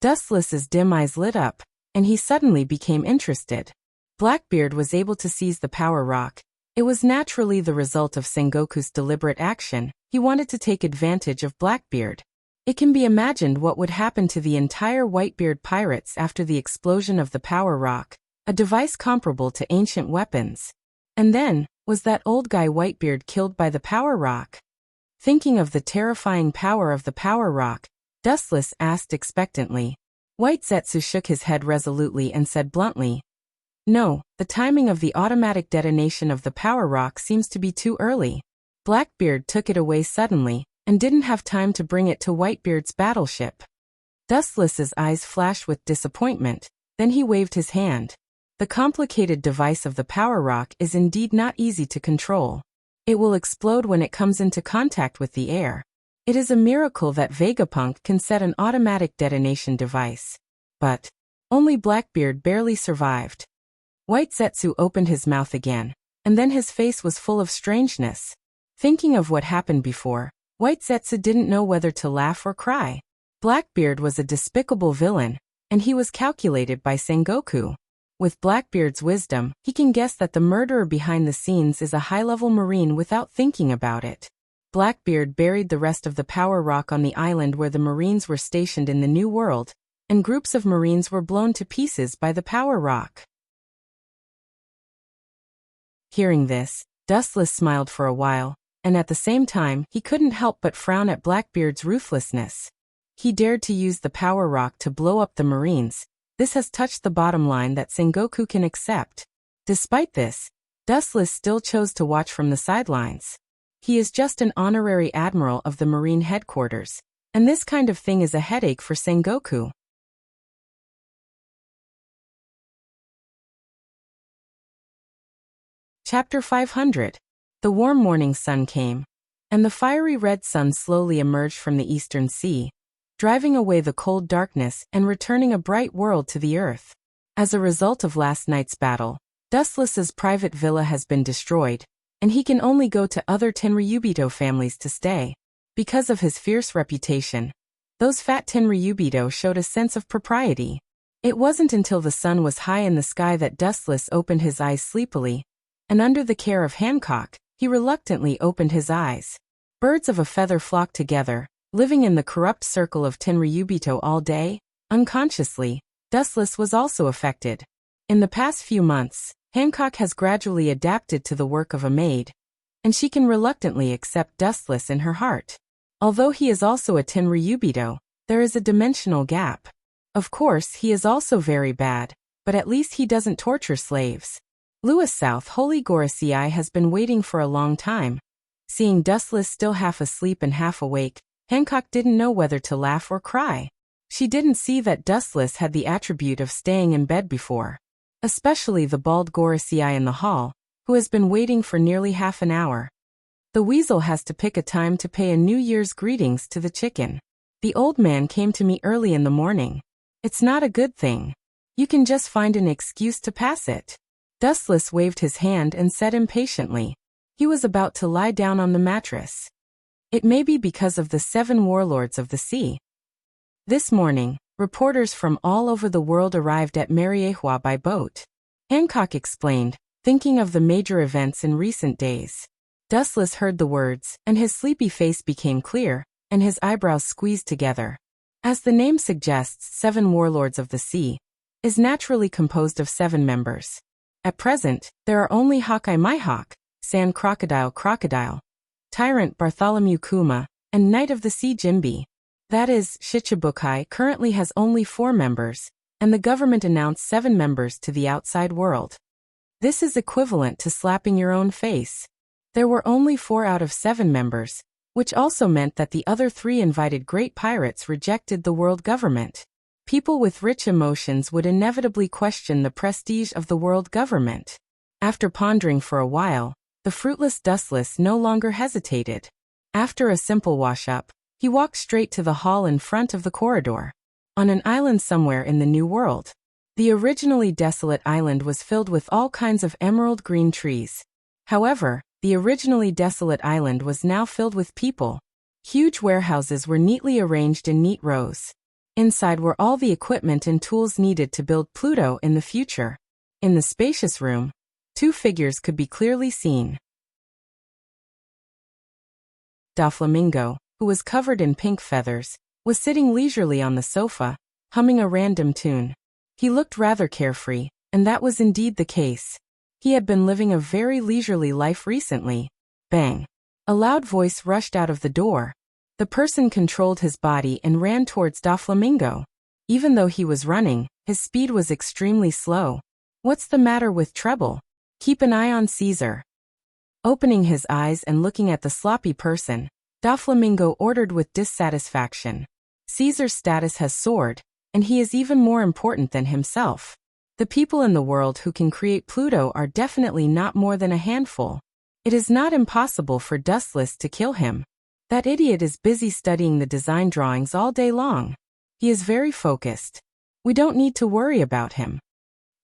Speaker 1: Dustless's dim eyes lit up, and he suddenly became interested. Blackbeard was able to seize the power rock. It was naturally the result of Sengoku's deliberate action. He wanted to take advantage of Blackbeard. It can be imagined what would happen to the entire Whitebeard pirates after the explosion of the power rock, a device comparable to ancient weapons. And then, was that old guy Whitebeard killed by the power rock? Thinking of the terrifying power of the power rock, Dustless asked expectantly. White Zetsu shook his head resolutely and said bluntly, "No, the timing of the automatic detonation of the power rock seems to be too early." Blackbeard took it away suddenly, and didn't have time to bring it to Whitebeard's battleship. Dustless's eyes flashed with disappointment, then he waved his hand. The complicated device of the power rock is indeed not easy to control. It will explode when it comes into contact with the air. It is a miracle that Vegapunk can set an automatic detonation device. But only Blackbeard barely survived. White Zetsu opened his mouth again, and then his face was full of strangeness. Thinking of what happened before, White Zetsu didn't know whether to laugh or cry. Blackbeard was a despicable villain, and he was calculated by Sengoku. With Blackbeard's wisdom, he can guess that the murderer behind the scenes is a high-level Marine without thinking about it. Blackbeard buried the rest of the power rock on the island where the Marines were stationed in the New World, and groups of Marines were blown to pieces by the power rock. Hearing this, Dustless smiled for a while, and at the same time, he couldn't help but frown at Blackbeard's ruthlessness. He dared to use the power rock to blow up the Marines. This has touched the bottom line that Sengoku can accept. Despite this, Dustless still chose to watch from the sidelines. He is just an honorary admiral of the Marine headquarters, and this kind of thing is a headache for Sengoku. Chapter 500. The warm morning sun came, and the fiery red sun slowly emerged from the eastern sea, driving away the cold darkness and returning a bright world to the earth. As a result of last night's battle, Dustless's private villa has been destroyed, and he can only go to other Tenryubito families to stay. Because of his fierce reputation, those fat Tenryubito showed a sense of propriety. It wasn't until the sun was high in the sky that Dustless opened his eyes sleepily, and under the care of Hancock, he reluctantly opened his eyes. Birds of a feather flocked together, living in the corrupt circle of Tenryubito all day. Unconsciously, Dustless was also affected. In the past few months, Hancock has gradually adapted to the work of a maid, and she can reluctantly accept Dustless in her heart. Although he is also a Tenryubito, there is a dimensional gap. Of course, he is also very bad, but at least he doesn't torture slaves. Lewis South Holy Gorosei has been waiting for a long time. Seeing Dustless still half asleep and half awake, Hancock didn't know whether to laugh or cry. She didn't see that Dustless had the attribute of staying in bed before. Especially the bald Gorosei in the hall, who has been waiting for nearly half an hour. The weasel has to pick a time to pay a New Year's greetings to the chicken. The old man came to me early in the morning. It's not a good thing. You can just find an excuse to pass it. Dustless waved his hand and said impatiently. He was about to lie down on the mattress. It may be because of the 7 warlords of the sea. This morning, reporters from all over the world arrived at Mariehua by boat. Hancock explained, thinking of the major events in recent days. Dustless heard the words, and his sleepy face became clear, and his eyebrows squeezed together. As the name suggests, 7 warlords of the sea is naturally composed of 7 members. At present, there are only Hawkeye Mihawk, Sand Crocodile, Tyrant Bartholomew Kuma, and Knight of the Sea Jinbe. That is, Shichibukai currently has only 4 members, and the government announced 7 members to the outside world. This is equivalent to slapping your own face. There were only 4 out of 7 members, which also meant that the other 3 invited great pirates rejected the world government. People with rich emotions would inevitably question the prestige of the world government. After pondering for a while, the fruitless Dustless no longer hesitated. After a simple wash-up, he walked straight to the hall in front of the corridor. On an island somewhere in the New World. The originally desolate island was filled with all kinds of emerald green trees. However, the originally desolate island was now filled with people. Huge warehouses were neatly arranged in neat rows. Inside were all the equipment and tools needed to build Pluto in the future. In the spacious room, 2 figures could be clearly seen. Doflamingo, who was covered in pink feathers, was sitting leisurely on the sofa, humming a random tune. He looked rather carefree, and that was indeed the case. He had been living a very leisurely life recently. Bang! A loud voice rushed out of the door. The person controlled his body and ran towards Doflamingo. Even though he was running, his speed was extremely slow. What's the matter with Treble? Keep an eye on Caesar. Opening his eyes and looking at the sloppy person, Doflamingo ordered with dissatisfaction. Caesar's status has soared, and he is even more important than himself. The people in the world who can create Pluto are definitely not more than a handful. It is not impossible for Dustless to kill him. That idiot is busy studying the design drawings all day long. He is very focused. We don't need to worry about him.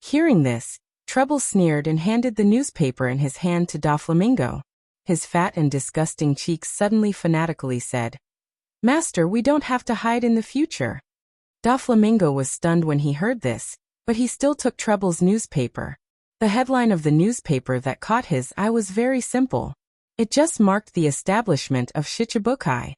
Speaker 1: Hearing this, Treble sneered and handed the newspaper in his hand to Doflamingo. His fat and disgusting cheeks suddenly fanatically said, "Master, we don't have to hide in the future." Doflamingo was stunned when he heard this, but he still took Trouble's newspaper. The headline of the newspaper that caught his eye was very simple. It just marked the establishment of Shichibukai.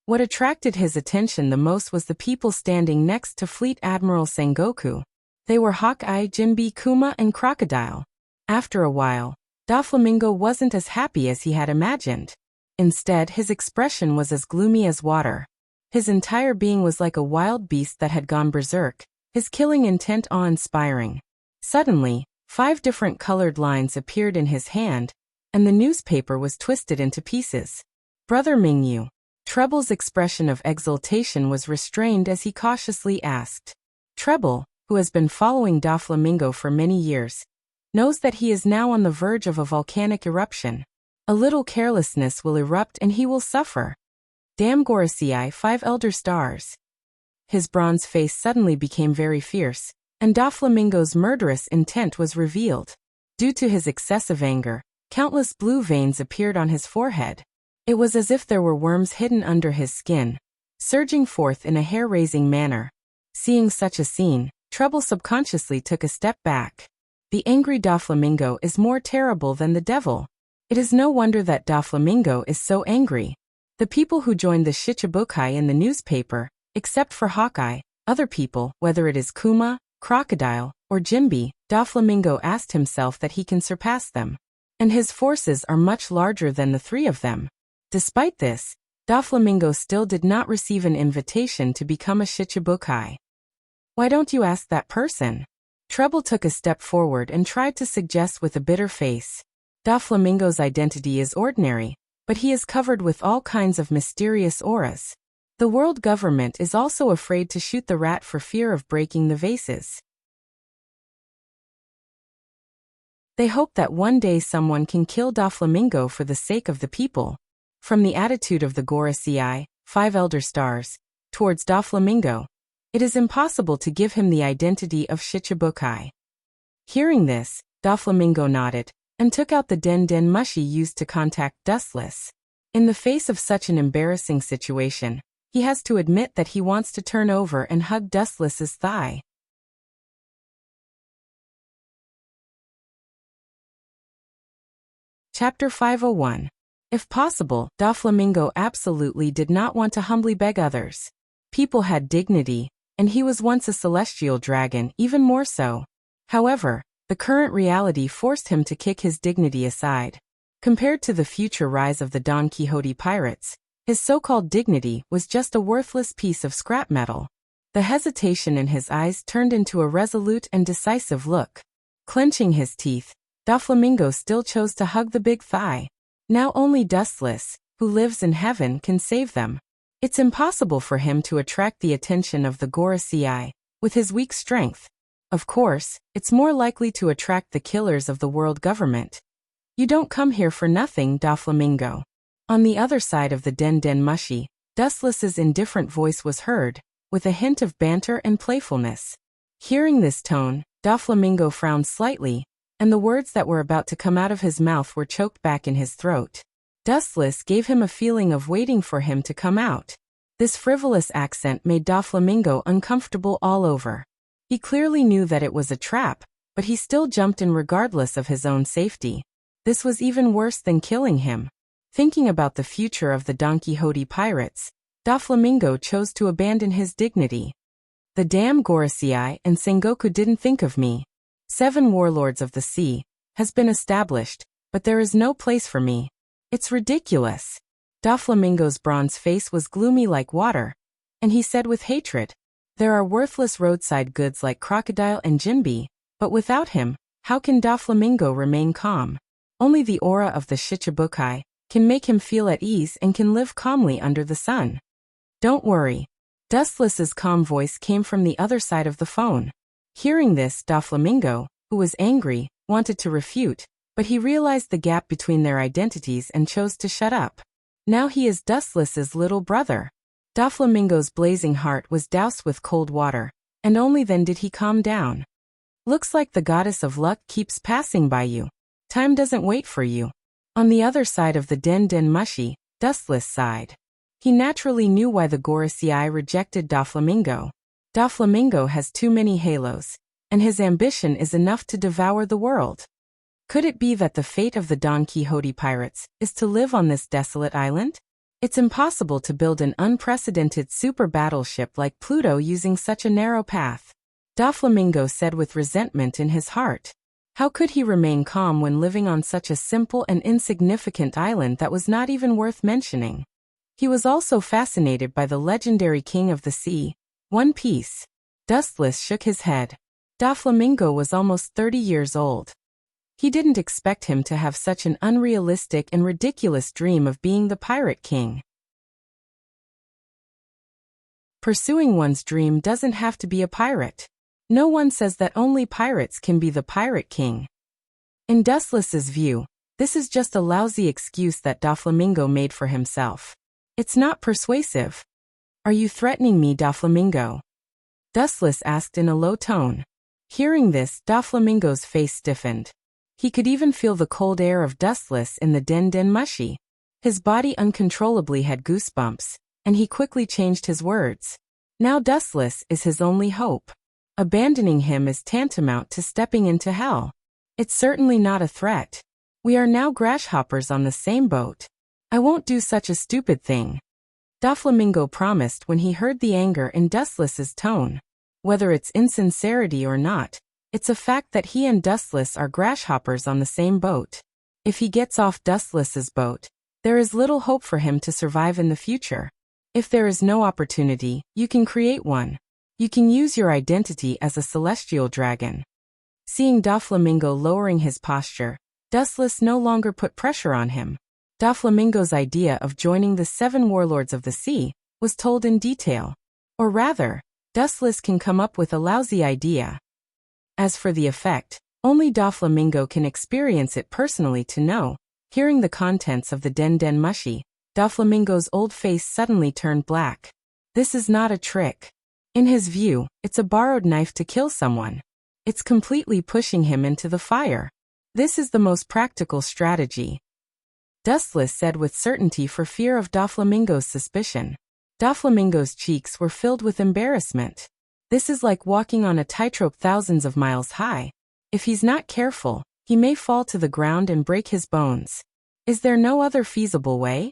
Speaker 1: What attracted his attention the most was the people standing next to Fleet Admiral Sengoku. They were Hawkeye, Jinbe, Kuma, and Crocodile. After a while, Doflamingo wasn't as happy as he had imagined. Instead, his expression was as gloomy as water. His entire being was like a wild beast that had gone berserk, his killing intent awe-inspiring. Suddenly, 5 different colored lines appeared in his hand, and the newspaper was twisted into pieces. Brother Mingyu. Trouble's expression of exultation was restrained as he cautiously asked. Trouble, who has been following Doflamingo for many years, knows that he is now on the verge of a volcanic eruption. A little carelessness will erupt and he will suffer. Damn Gorosei, 5 elder stars. His bronze face suddenly became very fierce, and Doflamingo's murderous intent was revealed. Due to his excessive anger, countless blue veins appeared on his forehead. It was as if there were worms hidden under his skin, surging forth in a hair-raising manner. Seeing such a scene, Trouble subconsciously took a step back. The angry Doflamingo is more terrible than the devil. It is no wonder that Doflamingo is so angry. The people who joined the Shichibukai in the newspaper, except for Hawkeye, other people, whether it is Kuma, Crocodile, or Jinbe, Doflamingo asked himself that he can surpass them. And his forces are much larger than the 3 of them. Despite this, Doflamingo still did not receive an invitation to become a Shichibukai. Why don't you ask that person? Trouble took a step forward and tried to suggest with a bitter face. Doflamingo's identity is ordinary, but he is covered with all kinds of mysterious auras. The world government is also afraid to shoot the rat for fear of breaking the vases. They hope that one day someone can kill Doflamingo for the sake of the people. From the attitude of the Gorosei, 5 elder stars, towards Doflamingo, it is impossible to give him the identity of Shichibukai. Hearing this, Doflamingo nodded, and took out the den mushi used to contact Dustless. In the face of such an embarrassing situation, he has to admit that he wants to turn over and hug Dustless's thigh. Chapter 501. If possible, Doflamingo absolutely did not want to humbly beg others. People had dignity, and he was once a celestial dragon, even more so. However, the current reality forced him to kick his dignity aside. Compared to the future rise of the Don Quixote pirates, his so-called dignity was just a worthless piece of scrap metal. The hesitation in his eyes turned into a resolute and decisive look. Clenching his teeth, Doflamingo still chose to hug the big thigh. Now only Dustless, who lives in heaven, can save them. It's impossible for him to attract the attention of the Gorosei, with his weak strength. Of course, it's more likely to attract the killers of the world government. You don't come here for nothing, Doflamingo. On the other side of the den mushi, Dustless's indifferent voice was heard, with a hint of banter and playfulness. Hearing this tone, Doflamingo frowned slightly, and the words that were about to come out of his mouth were choked back in his throat. Dustless gave him a feeling of waiting for him to come out. This frivolous accent made Doflamingo uncomfortable all over. He clearly knew that it was a trap, but he still jumped in regardless of his own safety. This was even worse than killing him. Thinking about the future of the Don Quixote pirates, Doflamingo chose to abandon his dignity. The damn Gorosei and Sengoku didn't think of me. 7 warlords of the sea has been established, but there is no place for me. It's ridiculous. Doflamingo's bronze face was gloomy like water, and he said with hatred, there are worthless roadside goods like Crocodile and Jinbe, but without him, how can Doflamingo remain calm? Only the aura of the Shichibukai can make him feel at ease and can live calmly under the sun. Don't worry. Dustless's calm voice came from the other side of the phone. Hearing this, Doflamingo, who was angry, wanted to refute, but he realized the gap between their identities and chose to shut up. Now he is Dustless's little brother. Doflamingo's blazing heart was doused with cold water, and only then did he calm down. Looks like the goddess of luck keeps passing by you. Time doesn't wait for you. On the other side of the den mushi, Dustless sighed. He naturally knew why the Gorosei rejected Doflamingo. Doflamingo has too many halos. and his ambition is enough to devour the world. Could it be that the fate of the Don Quixote pirates is to live on this desolate island? It's impossible to build an unprecedented super battleship like Pluto using such a narrow path, Doflamingo said with resentment in his heart. How could he remain calm when living on such a simple and insignificant island that was not even worth mentioning? He was also fascinated by the legendary king of the sea, One Piece. Dustless shook his head. Doflamingo was almost 30 years old. He didn't expect him to have such an unrealistic and ridiculous dream of being the pirate king. Pursuing one's dream doesn't have to be a pirate. No one says that only pirates can be the pirate king. In Dustless's view, this is just a lousy excuse that Doflamingo made for himself. It's not persuasive. Are you threatening me, Doflamingo? Dustless asked in a low tone. Hearing this, Doflamingo's face stiffened. He could even feel the cold air of Dustless in the Den Den Mushi. His body uncontrollably had goosebumps, and he quickly changed his words. Now Dustless is his only hope. Abandoning him is tantamount to stepping into hell. It's certainly not a threat. We are now grasshoppers on the same boat. I won't do such a stupid thing. Doflamingo promised when he heard the anger in Dustless's tone. Whether it's insincerity or not, it's a fact that he and Dustless are grasshoppers on the same boat. If he gets off Dustless's boat, there is little hope for him to survive in the future. If there is no opportunity, you can create one. You can use your identity as a celestial dragon. Seeing Doflamingo lowering his posture, Dustless no longer put pressure on him. Doflamingo's idea of joining the 7 warlords of the sea was told in detail. Or rather, Dustless can come up with a lousy idea. As for the effect, only Doflamingo can experience it personally to know. Hearing the contents of the Den Den Mushi, Doflamingo's old face suddenly turned black. This is not a trick. In his view, it's a borrowed knife to kill someone. It's completely pushing him into the fire. This is the most practical strategy, Dustless said with certainty for fear of Doflamingo's suspicion. Doflamingo's cheeks were filled with embarrassment. This is like walking on a tightrope thousands of miles high. If he's not careful, he may fall to the ground and break his bones. Is there no other feasible way?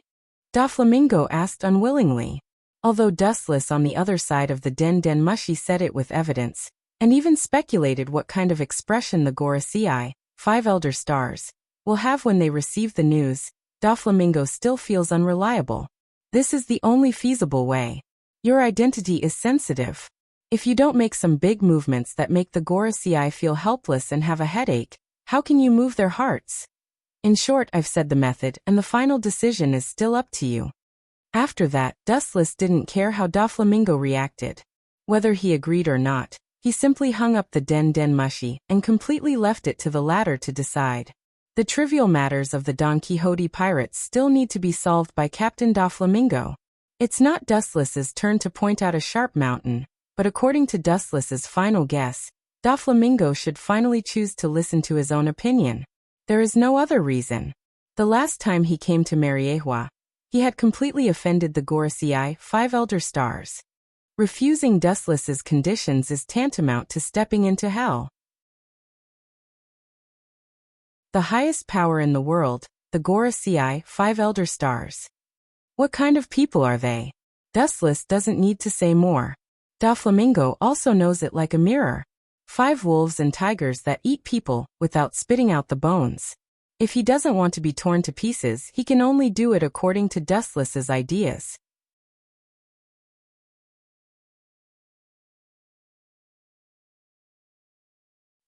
Speaker 1: Doflamingo asked unwillingly. Although Dustless on the other side of the Den Den Mushi said it with evidence, and even speculated what kind of expression the Gorosei, 5 elder stars, will have when they receive the news, Doflamingo still feels unreliable. This is the only feasible way. Your identity is sensitive. If you don't make some big movements that make the Gorosei feel helpless and have a headache, how can you move their hearts? In short, I've said the method, and the final decision is still up to you. After that, Dustless didn't care how Doflamingo reacted. Whether he agreed or not, he simply hung up the Den Den Mushi and completely left it to the latter to decide. The trivial matters of the Don Quixote pirates still need to be solved by Captain Doflamingo. It's not Dustless's turn to point out a sharp mountain, but according to Dustless's final guess, Doflamingo should finally choose to listen to his own opinion. There is no other reason. The last time he came to Mariehua, he had completely offended the Gorosei, 5 elder stars. Refusing Dustless's conditions is tantamount to stepping into hell. The highest power in the world, the Gorosei, 5 elder stars. What kind of people are they? Dustless doesn't need to say more. Doflamingo also knows it like a mirror. 5 wolves and tigers that eat people without spitting out the bones. If he doesn't want to be torn to pieces, he can only do it according to Dustless's ideas.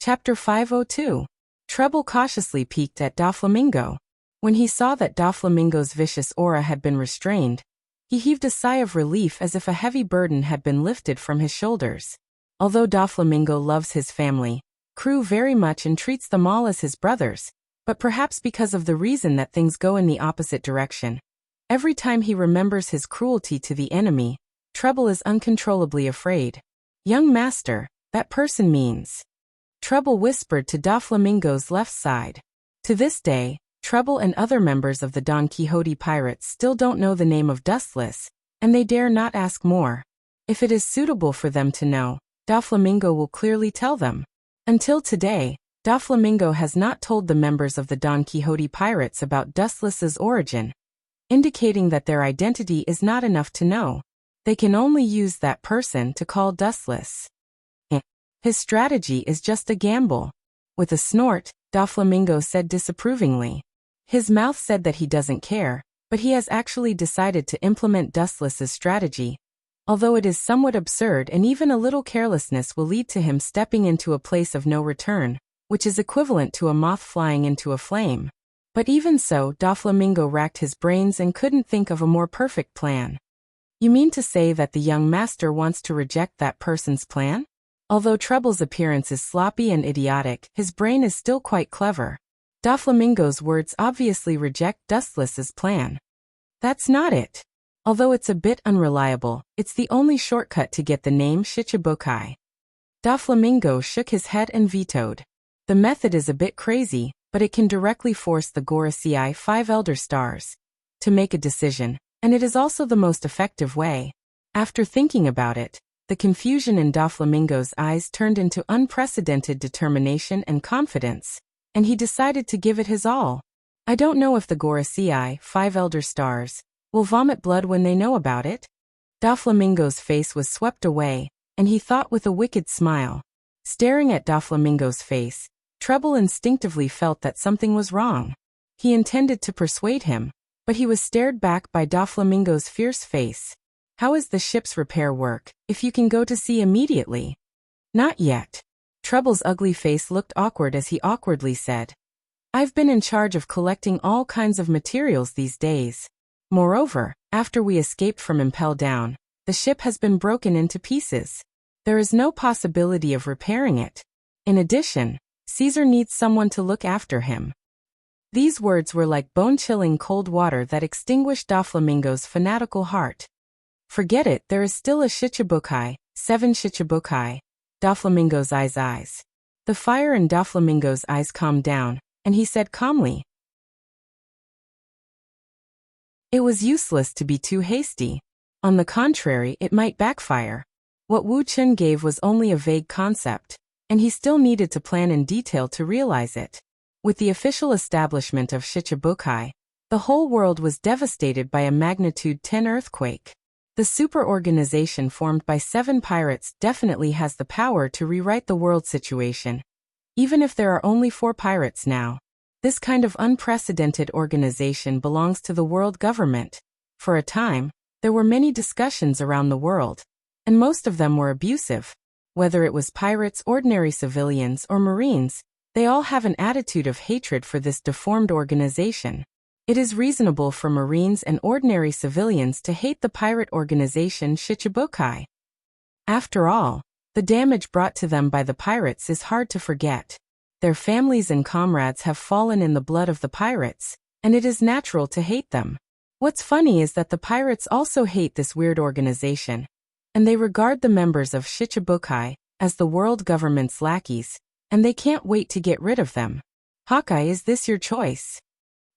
Speaker 1: Chapter 502. Treble cautiously peeked at Doflamingo. When he saw that Doflamingo's vicious aura had been restrained, he heaved a sigh of relief as if a heavy burden had been lifted from his shoulders. Although Doflamingo loves his family, crew very much and treats them all as his brothers, but perhaps because of the reason that things go in the opposite direction. Every time he remembers his cruelty to the enemy, Treble is uncontrollably afraid. Young master, that person means. Treble whispered to Doflamingo's left side. To this day, Treble and other members of the Don Quixote pirates still don't know the name of Dustless, and they dare not ask more. If it is suitable for them to know, Doflamingo will clearly tell them. Until today, Doflamingo has not told the members of the Don Quixote pirates about Dustless's origin, indicating that their identity is not enough to know. They can only use that person to call Dustless. His strategy is just a gamble. With a snort, Doflamingo said disapprovingly. His mouth said that he doesn't care, but he has actually decided to implement Dustless's strategy. Although it is somewhat absurd and even a little carelessness will lead to him stepping into a place of no return, which is equivalent to a moth flying into a flame. But even so, Doflamingo racked his brains and couldn't think of a more perfect plan. You mean to say that the young master wants to reject that person's plan? Although Treble's appearance is sloppy and idiotic, his brain is still quite clever. Doflamingo's words obviously reject Dustless's plan. That's not it. Although it's a bit unreliable, it's the only shortcut to get the name Shichibukai. Doflamingo shook his head and vetoed. The method is a bit crazy, but it can directly force the Gorosei 5 Elder Stars to make a decision, and it is also the most effective way. After thinking about it, the confusion in Doflamingo's eyes turned into unprecedented determination and confidence, and he decided to give it his all. I don't know if the Gorosei 5 Elder Stars will vomit blood when they know about it. Doflamingo's face was swept away, and he thought with a wicked smile. Staring at Doflamingo's face, Treble instinctively felt that something was wrong. He intended to persuade him, but he was stared back by Doflamingo's fierce face. How is the ship's repair work, if you can go to sea immediately? Not yet. Treble's ugly face looked awkward as he awkwardly said, I've been in charge of collecting all kinds of materials these days. Moreover, after we escaped from Impel Down, the ship has been broken into pieces. There is no possibility of repairing it. In addition, Caesar needs someone to look after him. These words were like bone-chilling cold water that extinguished Doflamingo's fanatical heart. Forget it, there is still a Shichibukai, 7 Shichibukai. Doflamingo's eyes. The fire in Doflamingo's eyes calmed down, and he said calmly, It was useless to be too hasty. On the contrary, it might backfire. What Wu Chun gave was only a vague concept, and he still needed to plan in detail to realize it. With the official establishment of Shichibukai, the whole world was devastated by a magnitude 10 earthquake. The super-organization formed by 7 pirates definitely has the power to rewrite the world situation. Even if there are only 4 pirates now, this kind of unprecedented organization belongs to the world government. For a time, there were many discussions around the world, and most of them were abusive. Whether it was pirates, ordinary civilians, or marines, they all have an attitude of hatred for this deformed organization. It is reasonable for marines and ordinary civilians to hate the pirate organization Shichibukai. After all, the damage brought to them by the pirates is hard to forget. Their families and comrades have fallen in the blood of the pirates, and it is natural to hate them. What's funny is that the pirates also hate this weird organization, and they regard the members of Shichibukai as the world government's lackeys, and they can't wait to get rid of them. Hawkeye, is this your choice?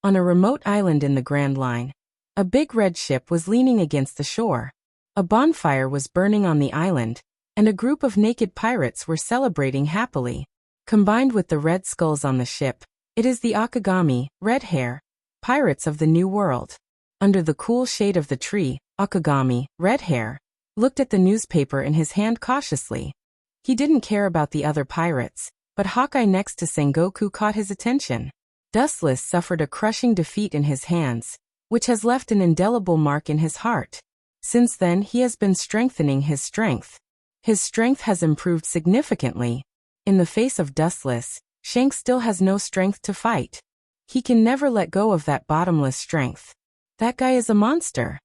Speaker 1: On a remote island in the Grand Line, a big red ship was leaning against the shore. A bonfire was burning on the island, and a group of naked pirates were celebrating happily. Combined with the red skulls on the ship, it is the Akagami, red hair, pirates of the New World. Under the cool shade of the tree, Akagami, red hair, looked at the newspaper in his hand cautiously. He didn't care about the other pirates, but Hawkeye next to Sengoku caught his attention. Dustless suffered a crushing defeat in his hands, which has left an indelible mark in his heart. Since then he has been strengthening his strength. His strength has improved significantly. In the face of Dustless, Shanks still has no strength to fight. He can never let go of that bottomless strength. That guy is a monster.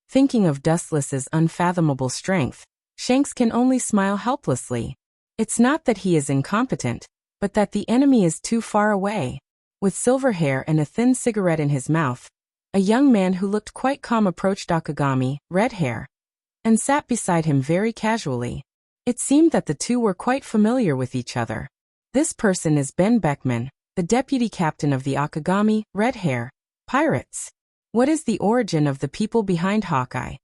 Speaker 1: Thinking of Dustless's unfathomable strength, Shanks can only smile helplessly. It's not that he is incompetent, but that the enemy is too far away. With silver hair and a thin cigarette in his mouth, a young man who looked quite calm approached Akagami, red hair, and sat beside him very casually. It seemed that the two were quite familiar with each other. This person is Ben Beckman, the deputy captain of the Akagami, red hair, pirates. What is the origin of the people behind Hawkeye?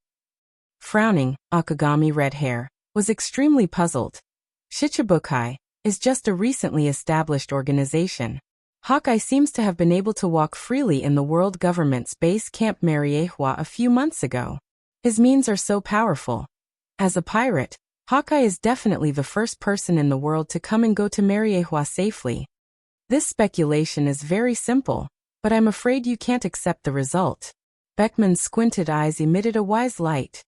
Speaker 1: Frowning, Akagami, red hair, was extremely puzzled. Shichibukai, is just a recently established organization. Hawkeye seems to have been able to walk freely in the world government's base camp Mariehua a few months ago. His means are so powerful. As a pirate, Hawkeye is definitely the first person in the world to come and go to Mariehua safely. This speculation is very simple, but I'm afraid you can't accept the result. Beckman's squinted eyes emitted a wise light.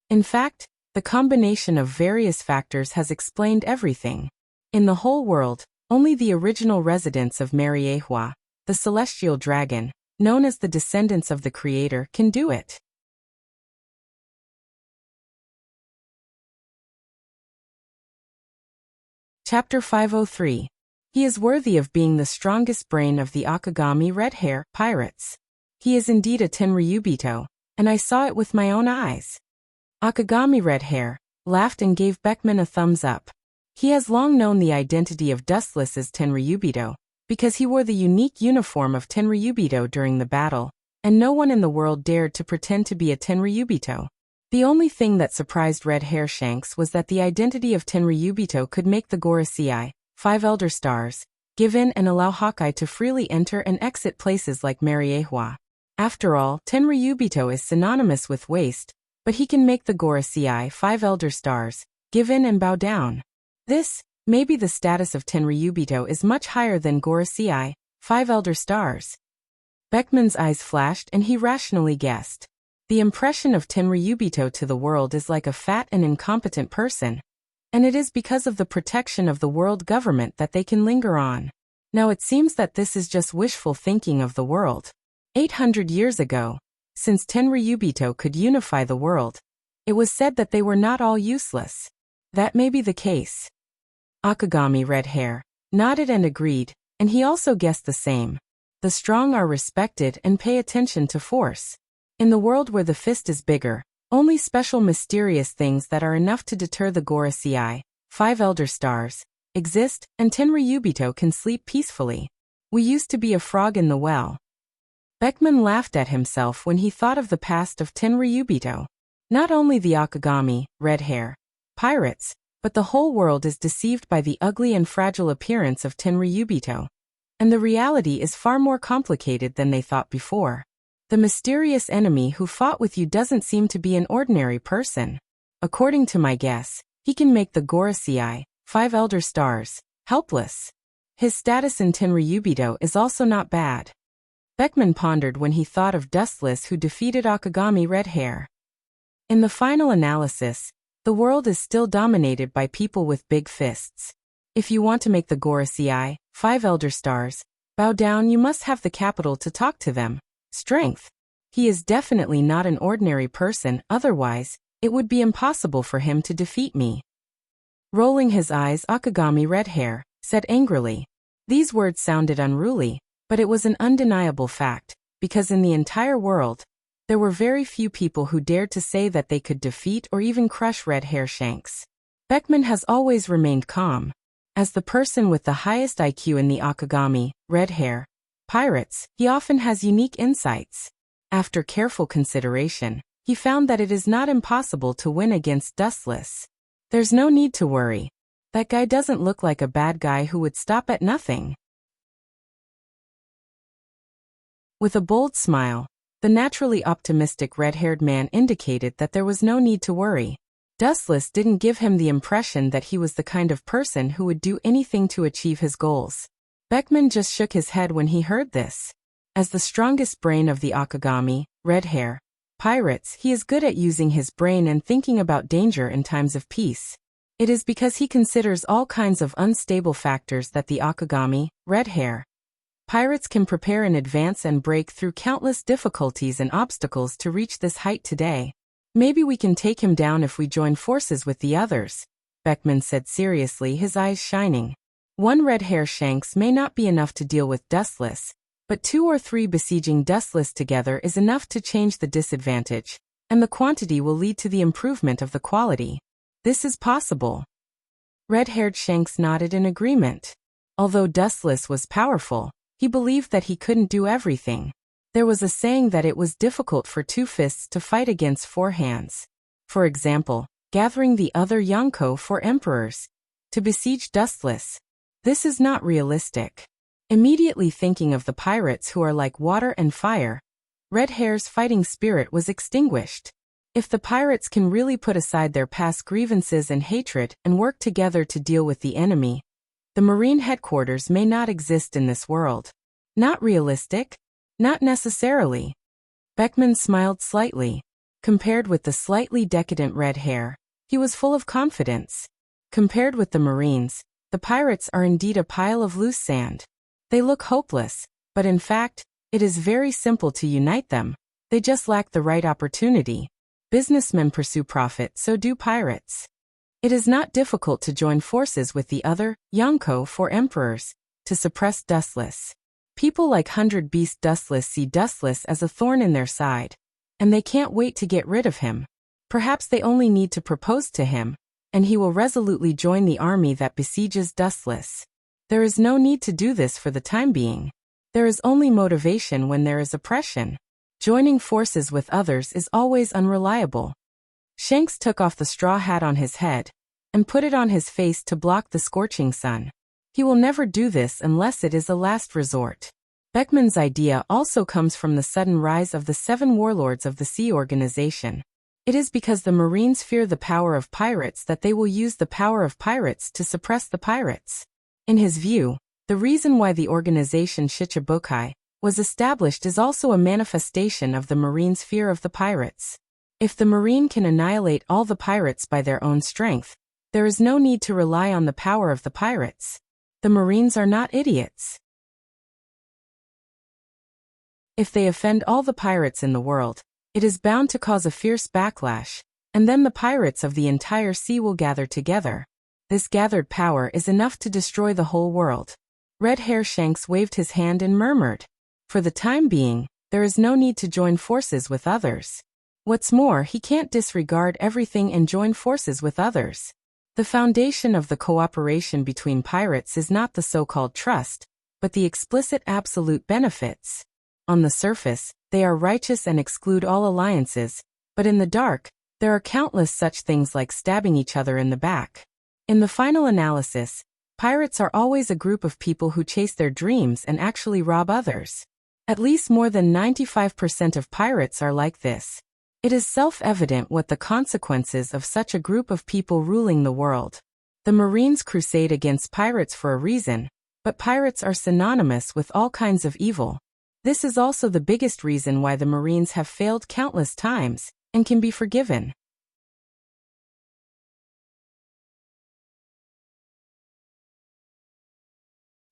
Speaker 1: In fact, the combination of various factors has explained everything. In the whole world, only the original residents of Mariehua, the celestial dragon, known as the descendants of the Creator, can do it. Chapter 503. He is worthy of being the strongest brain of the Akagami Red Hair Pirates. He is indeed a Tenryubito, and I saw it with my own eyes. Akagami Red Hair laughed and gave Beckman a thumbs up. He has long known the identity of Dustless as Tenryubito, because he wore the unique uniform of Tenryubito during the battle, and no one in the world dared to pretend to be a Tenryubito. The only thing that surprised Red Hair Shanks was that the identity of Tenryubito could make the Gorosei, 5 Elder Stars, give in and allow Hawkeye to freely enter and exit places like Mariehua. After all, Tenryubito is synonymous with waste, but he can make the Gorosei, 5 Elder Stars, give in and bow down. This, maybe the status of Tenryubito is much higher than Gorosei, 5 Elder Stars. Beckman's eyes flashed and he rationally guessed. The impression of Tenryubito to the world is like a fat and incompetent person, and it is because of the protection of the world government that they can linger on. Now it seems that this is just wishful thinking of the world. 800 years ago, since Tenryubito could unify the world, it was said that they were not all useless. That may be the case. Akagami Red Hair nodded and agreed, and he also guessed the same. The strong are respected and pay attention to force. In the world where the fist is bigger, only special mysterious things that are enough to deter the Gorosei, 5 Elder Stars, exist, and Tenryubito can sleep peacefully. We used to be a frog in the well. Beckman laughed at himself when he thought of the past of Tenryubito. Not only the Akagami, Red Hair, pirates, but the whole world is deceived by the ugly and fragile appearance of Tenryubito. And the reality is far more complicated than they thought before. The mysterious enemy who fought with you doesn't seem to be an ordinary person. According to my guess, he can make the Gorosei, 5 Elder Stars, helpless. His status in Tenryubito is also not bad. Beckman pondered when he thought of Dustless who defeated Akagami Red Hair. In the final analysis, the world is still dominated by people with big fists. If you want to make the Gorosei, 5 Elder Stars, bow down, you must have the capital to talk to them. Strength. He is definitely not an ordinary person, otherwise, it would be impossible for him to defeat me. Rolling his eyes, Akagami Red Hair said angrily. These words sounded unruly, but it was an undeniable fact, because in the entire world, there were very few people who dared to say that they could defeat or even crush Red Hair Shanks. Beckman has always remained calm. As the person with the highest IQ in the Akagami, Red Hair, pirates, he often has unique insights. After careful consideration, he found that it is not impossible to win against Dustless. There's no need to worry. That guy doesn't look like a bad guy who would stop at nothing. With a bold smile, the naturally optimistic red-haired man indicated that there was no need to worry. Dustless didn't give him the impression that he was the kind of person who would do anything to achieve his goals. Beckman just shook his head when he heard this. As the strongest brain of the Akagami, Red Hair, pirates, he is good at using his brain and thinking about danger in times of peace. It is because he considers all kinds of unstable factors that the Akagami, Red Hair, pirates can prepare in advance and break through countless difficulties and obstacles to reach this height today. Maybe we can take him down if we join forces with the others, Beckman said seriously, his eyes shining. One Red Hair Shanks may not be enough to deal with Dustless, but 2 or 3 besieging Dustless together is enough to change the disadvantage, and the quantity will lead to the improvement of the quality. This is possible. Red-haired Shanks nodded in agreement. Although Dustless was powerful, he believed that he couldn't do everything. There was a saying that it was difficult for 2 fists to fight against 4 hands. For example, gathering the other Yonko for emperors to besiege Dustless. This is not realistic. Immediately thinking of the pirates who are like water and fire, Red Hair's fighting spirit was extinguished. If the pirates can really put aside their past grievances and hatred and work together to deal with the enemy, the Marine headquarters may not exist in this world. Not realistic? Not necessarily. Beckman smiled slightly. Compared with the slightly decadent Red Hair, he was full of confidence. Compared with the Marines, the pirates are indeed a pile of loose sand. They look hopeless, but in fact, it is very simple to unite them. They just lack the right opportunity. Businessmen pursue profit, so do pirates. It is not difficult to join forces with the other Yonko for emperors to suppress Dustless. People like 100 Beast Dustless see Dustless as a thorn in their side, and they can't wait to get rid of him. Perhaps they only need to propose to him, and he will resolutely join the army that besieges Dustless. There is no need to do this for the time being. There is only motivation when there is oppression. Joining forces with others is always unreliable. Shanks took off the straw hat on his head and put it on his face to block the scorching sun. He will never do this unless it is a last resort. Beckman's idea also comes from the sudden rise of the 7 warlords of the sea organization. It is because the Marines fear the power of pirates that they will use the power of pirates to suppress the pirates. In his view, the reason why the organization Shichibukai was established is also a manifestation of the Marines' fear of the pirates. If the Marine can annihilate all the pirates by their own strength, there is no need to rely on the power of the pirates. The Marines are not idiots. If they offend all the pirates in the world, it is bound to cause a fierce backlash, and then the pirates of the entire sea will gather together. This gathered power is enough to destroy the whole world. Red Hair Shanks waved his hand and murmured, "For the time being, there is no need to join forces with others." What's more, he can't disregard everything and join forces with others. The foundation of the cooperation between pirates is not the so-called trust, but the explicit absolute benefits. On the surface, they are righteous and exclude all alliances, but in the dark, there are countless such things like stabbing each other in the back. In the final analysis, pirates are always a group of people who chase their dreams and actually rob others. At least more than 95% of pirates are like this. It is self-evident what the consequences of such a group of people ruling the world. The Marines crusade against pirates for a reason, but pirates are synonymous with all kinds of evil. This is also the biggest reason why the Marines have failed countless times and can be forgiven.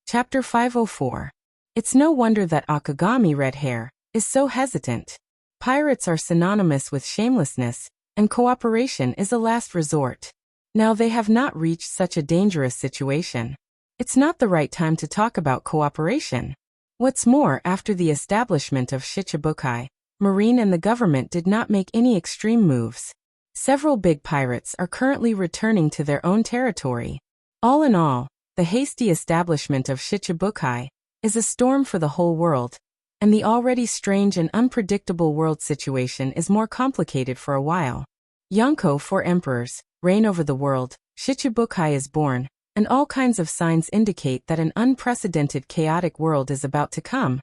Speaker 1: Chapter 504. It's no wonder that Akagami Red Hair is so hesitant. Pirates are synonymous with shamelessness, and cooperation is a last resort. Now they have not reached such a dangerous situation. It's not the right time to talk about cooperation. What's more, after the establishment of Shichibukai, Marine and the government did not make any extreme moves. Several big pirates are currently returning to their own territory. All in all, the hasty establishment of Shichibukai is a storm for the whole world, and the already strange and unpredictable world situation is more complicated for a while. Yonko, 4 emperors, reign over the world, Shichibukai is born, and all kinds of signs indicate that an unprecedented chaotic world is about to come,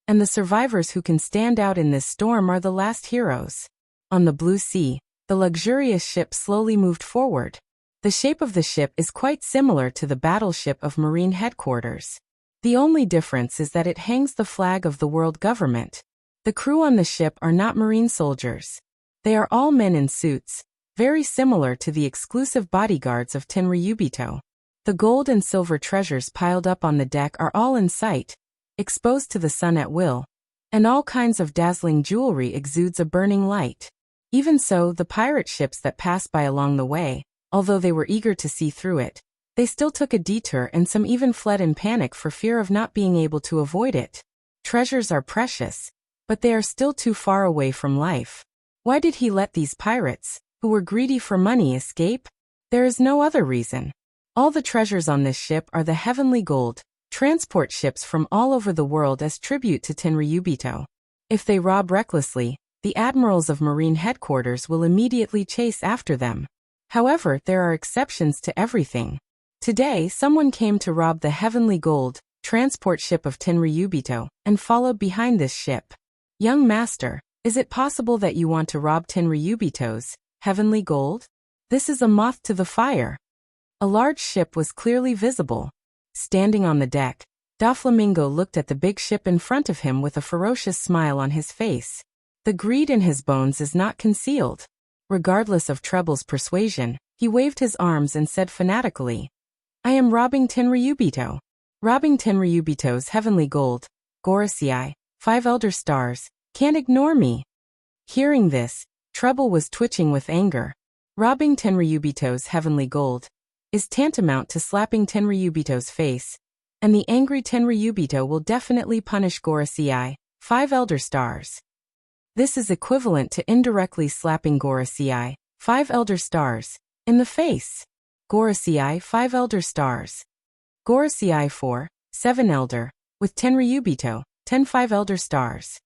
Speaker 1: and the survivors who can stand out in this storm are the last heroes. On the blue sea, the luxurious ship slowly moved forward. The shape of the ship is quite similar to the battleship of Marine headquarters. The only difference is that it hangs the flag of the world government. The crew on the ship are not Marine soldiers. They are all men in suits, very similar to the exclusive bodyguards of Tenryubito. The gold and silver treasures piled up on the deck are all in sight, exposed to the sun at will, and all kinds of dazzling jewelry exudes a burning light. Even so, the pirate ships that passed by along the way, although they were eager to see through it, they still took a detour, and some even fled in panic for fear of not being able to avoid it. Treasures are precious, but they are still too far away from life. Why did he let these pirates, who were greedy for money, escape? There is no other reason. All the treasures on this ship are the heavenly gold, transport ships from all over the world as tribute to Tenryubito. If they rob recklessly, the admirals of Marine headquarters will immediately chase after them. However, there are exceptions to everything. Today, someone came to rob the heavenly gold transport ship of Tenryubito and followed behind this ship. Young master, is it possible that you want to rob Tenryubito's heavenly gold? This is a moth to the fire. A large ship was clearly visible. Standing on the deck, Doflamingo looked at the big ship in front of him with a ferocious smile on his face. The greed in his bones is not concealed. Regardless of Treble's persuasion, he waved his arms and said fanatically, I am robbing Tenryubito. Robbing Tenryubito's heavenly gold. Gorosei, 5 elder stars, can't ignore me. Hearing this, Treble was twitching with anger. Robbing Tenryubito's heavenly gold is tantamount to slapping Tenryubito's face, and the angry Tenryubito will definitely punish Gorosei, 5 elder stars. This is equivalent to indirectly slapping Gorosei, 5 elder stars, in the face. Gorosei, 5 elder stars. Gorosei 4, 7 elder, with Tenryubito, 10 5 elder stars.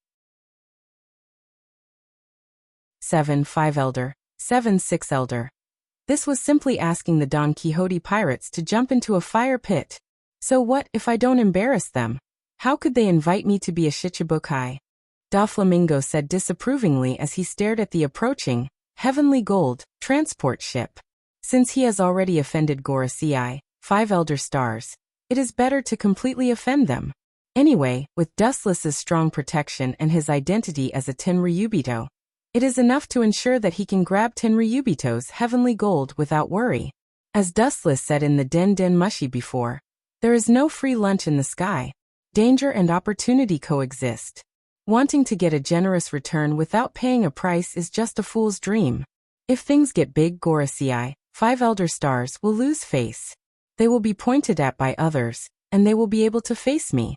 Speaker 1: 7 5 elder, 7 6 elder. This was simply asking the Don Quixote pirates to jump into a fire pit. So what if I don't embarrass them? How could they invite me to be a shichibukai? Doflamingo said disapprovingly as he stared at the approaching, heavenly gold, transport ship. Since he has already offended Gorosei, 5 elder stars, it is better to completely offend them. Anyway, with Dustless's strong protection and his identity as a Tenryubito, it is enough to ensure that he can grab Tenryubito's heavenly gold without worry. As Dustless said in the Den Den Mushi before, there is no free lunch in the sky. Danger and opportunity coexist. Wanting to get a generous return without paying a price is just a fool's dream. If things get big, Gorosei, 5 elder stars will lose face. They will be pointed at by others, and they will be able to face me.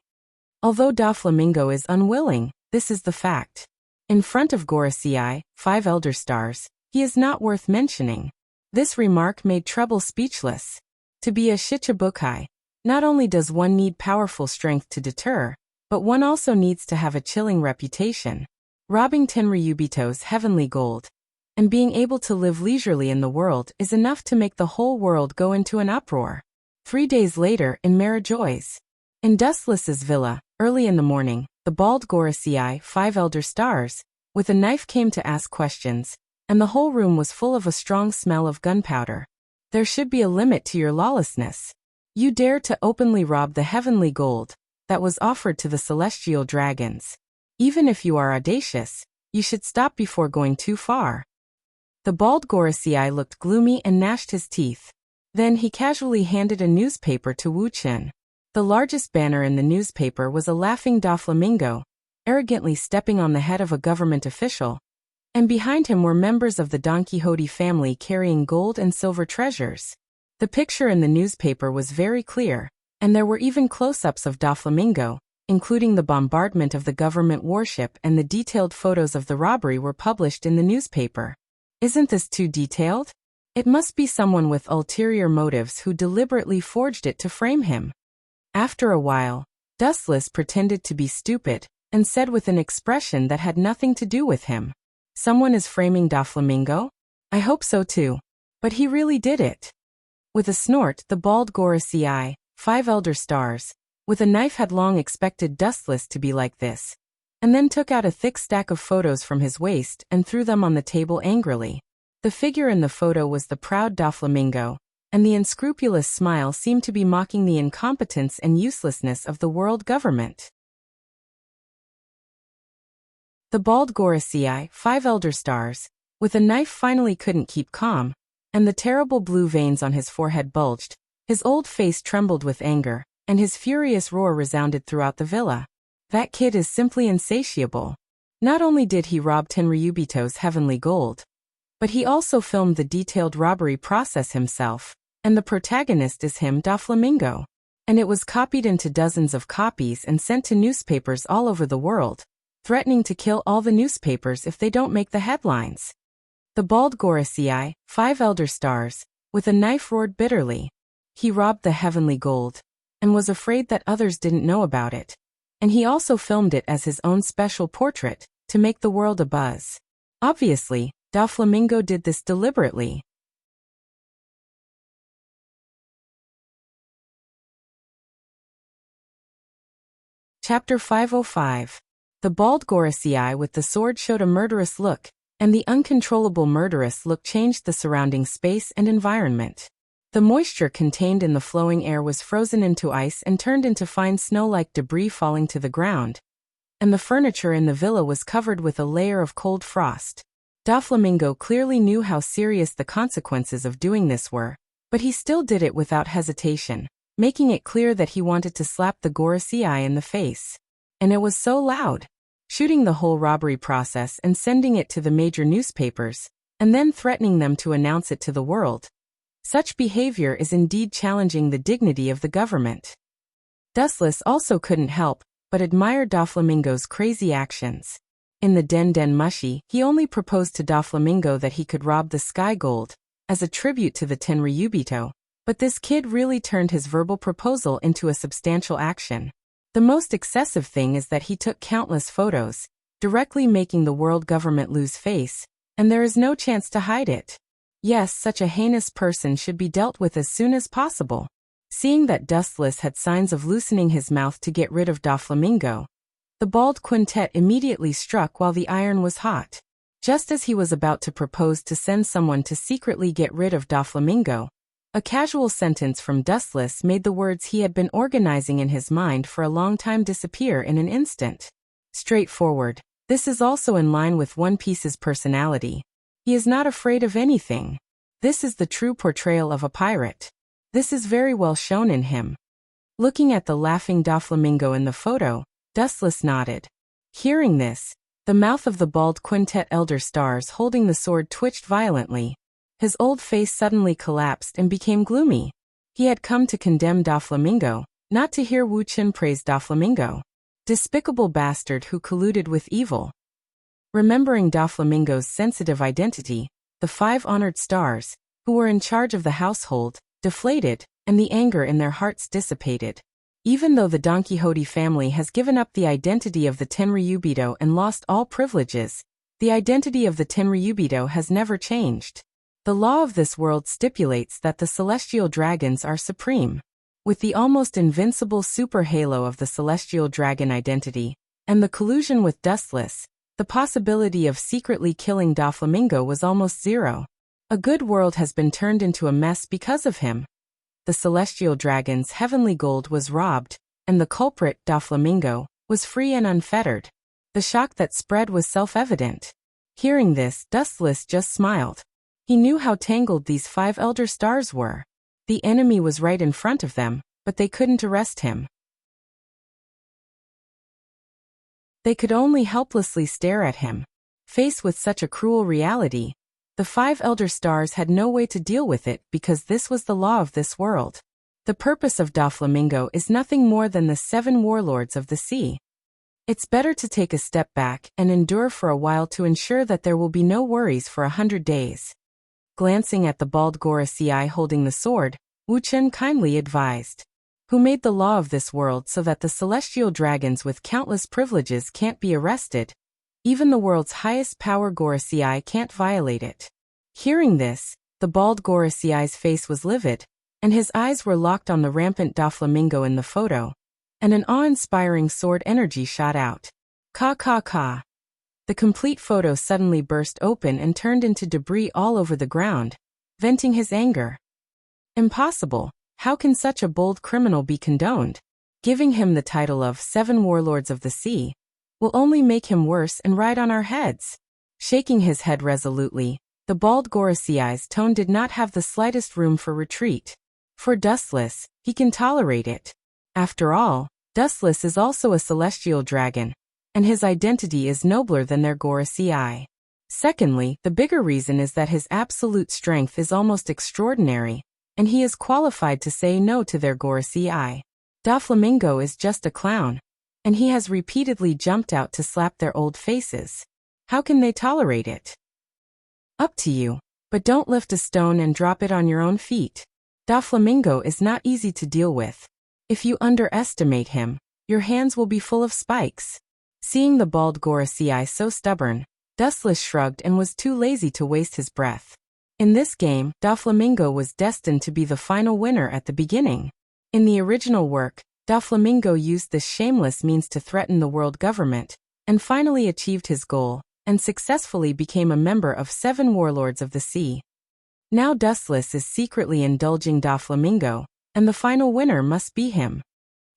Speaker 1: Although Doflamingo is unwilling, this is the fact. In front of Gorosei, 5 elder stars, he is not worth mentioning. This remark made Treble speechless. To be a shichibukai, not only does one need powerful strength to deter, but one also needs to have a chilling reputation. Robbing Tenryubito's heavenly gold and being able to live leisurely in the world is enough to make the whole world go into an uproar. 3 days later in Marijoy's. In Dustless's villa, early in the morning, the bald Gorosei, 5 elder stars, with a knife came to ask questions, and the whole room was full of a strong smell of gunpowder. There should be a limit to your lawlessness. You dare to openly rob the heavenly gold that was offered to the celestial dragons. Even if you are audacious, you should stop before going too far. The bald Gorosei looked gloomy and gnashed his teeth. Then he casually handed a newspaper to Wu Chen. The largest banner in the newspaper was a laughing Doflamingo, arrogantly stepping on the head of a government official, and behind him were members of the Don Quixote family carrying gold and silver treasures. The picture in the newspaper was very clear, and there were even close-ups of Doflamingo, including the bombardment of the government warship, and the detailed photos of the robbery were published in the newspaper. Isn't this too detailed? It must be someone with ulterior motives who deliberately forged it to frame him. After a while, Dustless pretended to be stupid, and said with an expression that had nothing to do with him, Someone is framing Doflamingo? I hope so too. But he really did it. With a snort, the bald Gorosei, 5 elder stars, with a knife had long expected Dustless to be like this, and then took out a thick stack of photos from his waist and threw them on the table angrily. The figure in the photo was the proud Doflamingo, and the unscrupulous smile seemed to be mocking the incompetence and uselessness of the world government. The bald Gorosei, 5 elder stars, with a knife finally couldn't keep calm, and the terrible blue veins on his forehead bulged. His old face trembled with anger, and his furious roar resounded throughout the villa. That kid is simply insatiable. Not only did he rob Tenryubito's heavenly gold, but he also filmed the detailed robbery process himself, and the protagonist is him, Doflamingo. And it was copied into dozens of copies and sent to newspapers all over the world, threatening to kill all the newspapers if they don't make the headlines. The bald Gorosei, 5 elder stars, with a knife roared bitterly. He robbed the heavenly gold, and was afraid that others didn't know about it. And he also filmed it as his own special portrait, to make the world abuzz. Obviously, Doflamingo did this deliberately. Chapter 505. The bald Gorosei with the sword showed a murderous look, and the uncontrollable murderous look changed the surrounding space and environment. The moisture contained in the flowing air was frozen into ice and turned into fine snow-like debris falling to the ground, and the furniture in the villa was covered with a layer of cold frost. Doflamingo clearly knew how serious the consequences of doing this were, but he still did it without hesitation, making it clear that he wanted to slap the Gorosei in the face. And it was so loud. Shooting the whole robbery process and sending it to the major newspapers, and then threatening them to announce it to the world. Such behavior is indeed challenging the dignity of the government. Dustless also couldn't help but admire Doflamingo's crazy actions. In the Den Den Mushi, he only proposed to Doflamingo that he could rob the sky gold, as a tribute to the Tenryubito, but this kid really turned his verbal proposal into a substantial action. The most excessive thing is that he took countless photos, directly making the world government lose face, and there is no chance to hide it. Yes, such a heinous person should be dealt with as soon as possible. Seeing that Dustless had signs of loosening his mouth to get rid of Doflamingo, the bald quintet immediately struck while the iron was hot. Just as he was about to propose to send someone to secretly get rid of Doflamingo, a casual sentence from Dustless made the words he had been organizing in his mind for a long time disappear in an instant. Straightforward. This is also in line with One Piece's personality. He is not afraid of anything. This is the true portrayal of a pirate. This is very well shown in him. Looking at the laughing Doflamingo in the photo, Dustless nodded. Hearing this, the mouth of the bald quintet elder stars holding the sword twitched violently. His old face suddenly collapsed and became gloomy. He had come to condemn Doflamingo, not to hear Wu Chen praise Doflamingo. Despicable bastard who colluded with evil. Remembering Doflamingo's sensitive identity, the 5 honored stars, who were in charge of the household, deflated, and the anger in their hearts dissipated. Even though the Don Quixote family has given up the identity of the Tenryubito and lost all privileges, the identity of the Tenryubito has never changed. The law of this world stipulates that the celestial dragons are supreme. With the almost invincible super halo of the celestial dragon identity, and the collusion with Dustless, the possibility of secretly killing Doflamingo was almost zero. A good world has been turned into a mess because of him. The celestial dragon's heavenly gold was robbed, and the culprit, Doflamingo, was free and unfettered. The shock that spread was self-evident. Hearing this, Dustless just smiled. He knew how tangled these 5 elder stars were. The enemy was right in front of them, but they couldn't arrest him. They could only helplessly stare at him. Faced with such a cruel reality, the 5 elder stars had no way to deal with it because this was the law of this world. The purpose of Doflamingo is nothing more than the 7 warlords of the sea. It's better to take a step back and endure for a while to ensure that there will be no worries for 100 days. Glancing at the bald Gorosei holding the sword, Wu Chen kindly advised. Who made the law of this world so that the celestial dragons with countless privileges can't be arrested? Even the world's highest power Gorosei can't violate it. Hearing this, the bald Gorosei's face was livid, and his eyes were locked on the rampant Doflamingo in the photo, and an awe-inspiring sword energy shot out. Ka ka ka. The complete photo suddenly burst open and turned into debris all over the ground, venting his anger. Impossible. How can such a bold criminal be condoned? Giving him the title of 7 Warlords of the Sea will only make him worse and ride on our heads. Shaking his head resolutely, the bald Gorosei's tone did not have the slightest room for retreat. For Dustless, he can tolerate it. After all, Dustless is also a celestial dragon, and his identity is nobler than their Gorosei. Secondly, the bigger reason is that his absolute strength is almost extraordinary, and he is qualified to say no to their Gorosei. Doflamingo is just a clown, and he has repeatedly jumped out to slap their old faces. How can they tolerate it? Up to you, but don't lift a stone and drop it on your own feet. Doflamingo is not easy to deal with. If you underestimate him, your hands will be full of spikes. Seeing the bald Gorosei so stubborn, Dustless shrugged and was too lazy to waste his breath. In this game, Doflamingo was destined to be the final winner at the beginning. In the original work, Doflamingo used this shameless means to threaten the world government, and finally achieved his goal, and successfully became a member of 7 warlords of the sea. Now Dustless is secretly indulging Doflamingo, and the final winner must be him.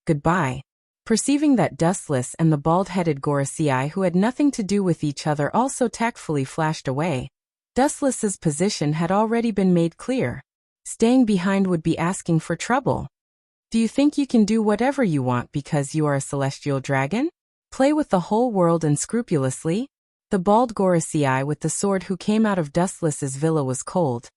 Speaker 1: Goodbye. Perceiving that Dustless and the bald-headed Gorosei, who had nothing to do with each other, also tactfully flashed away, Dustless's position had already been made clear. Staying behind would be asking for trouble. Do you think you can do whatever you want because you are a celestial dragon? Play with the whole world unscrupulously? The bald Gorosei with the sword who came out of Dustless's villa was cold,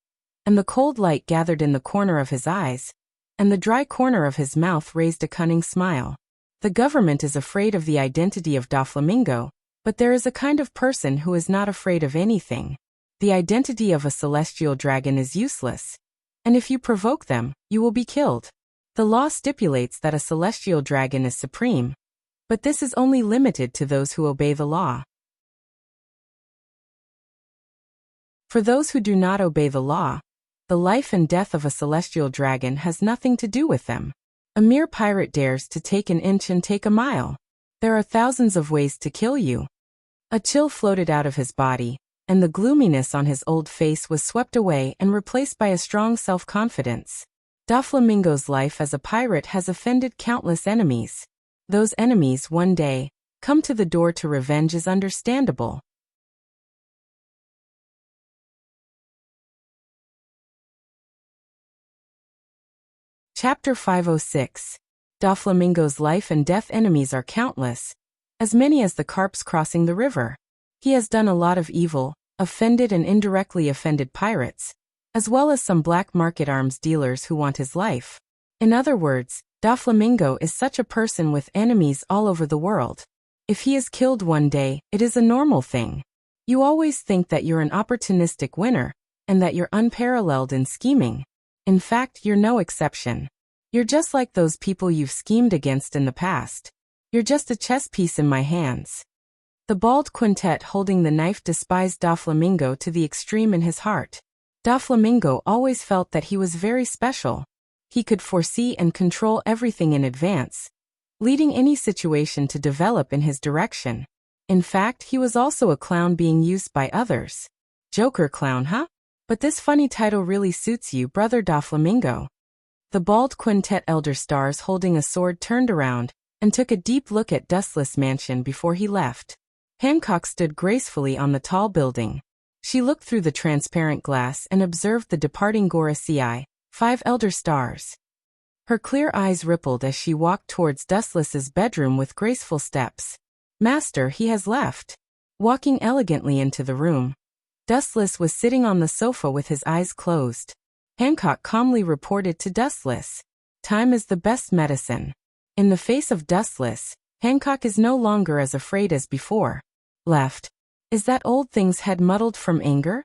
Speaker 1: and the cold light gathered in the corner of his eyes, and the dry corner of his mouth raised a cunning smile. The government is afraid of the identity of Doflamingo, but there is a kind of person who is not afraid of anything. The identity of a celestial dragon is useless, and if you provoke them, you will be killed. The law stipulates that a celestial dragon is supreme, but this is only limited to those who obey the law. For those who do not obey the law, the life and death of a celestial dragon has nothing to do with them. A mere pirate dares to take an inch and take a mile. There are thousands of ways to kill you. A chill floated out of his body, and the gloominess on his old face was swept away and replaced by a strong self-confidence. Doflamingo's life as a pirate has offended countless enemies. Those enemies one day come to the door to revenge is understandable. Chapter 506. Doflamingo's life and death enemies are countless, as many as the carps crossing the river. He has done a lot of evil, offended and indirectly offended pirates, as well as some black market arms dealers who want his life. In other words, Doflamingo is such a person with enemies all over the world. If he is killed one day, it is a normal thing. You always think that you're an opportunistic winner, and that you're unparalleled in scheming. In fact, you're no exception. You're just like those people you've schemed against in the past. You're just a chess piece in my hands. The bald quintet holding the knife despised Doflamingo to the extreme in his heart. Doflamingo always felt that he was very special. He could foresee and control everything in advance, leading any situation to develop in his direction. In fact, he was also a clown being used by others. Joker clown, huh? But this funny title really suits you, brother Doflamingo. The bald quintet elder stars holding a sword turned around and took a deep look at Dustless Mansion before he left. Hancock stood gracefully on the tall building. She looked through the transparent glass and observed the departing Gorosei, 5 elder stars. Her clear eyes rippled as she walked towards Dustless's bedroom with graceful steps. Master, he has left. Walking elegantly into the room, Dustless was sitting on the sofa with his eyes closed. Hancock calmly reported to Dustless. Time is the best medicine. In the face of Dustless, Hancock is no longer as afraid as before. Left. Is that old thing's head muddled from anger?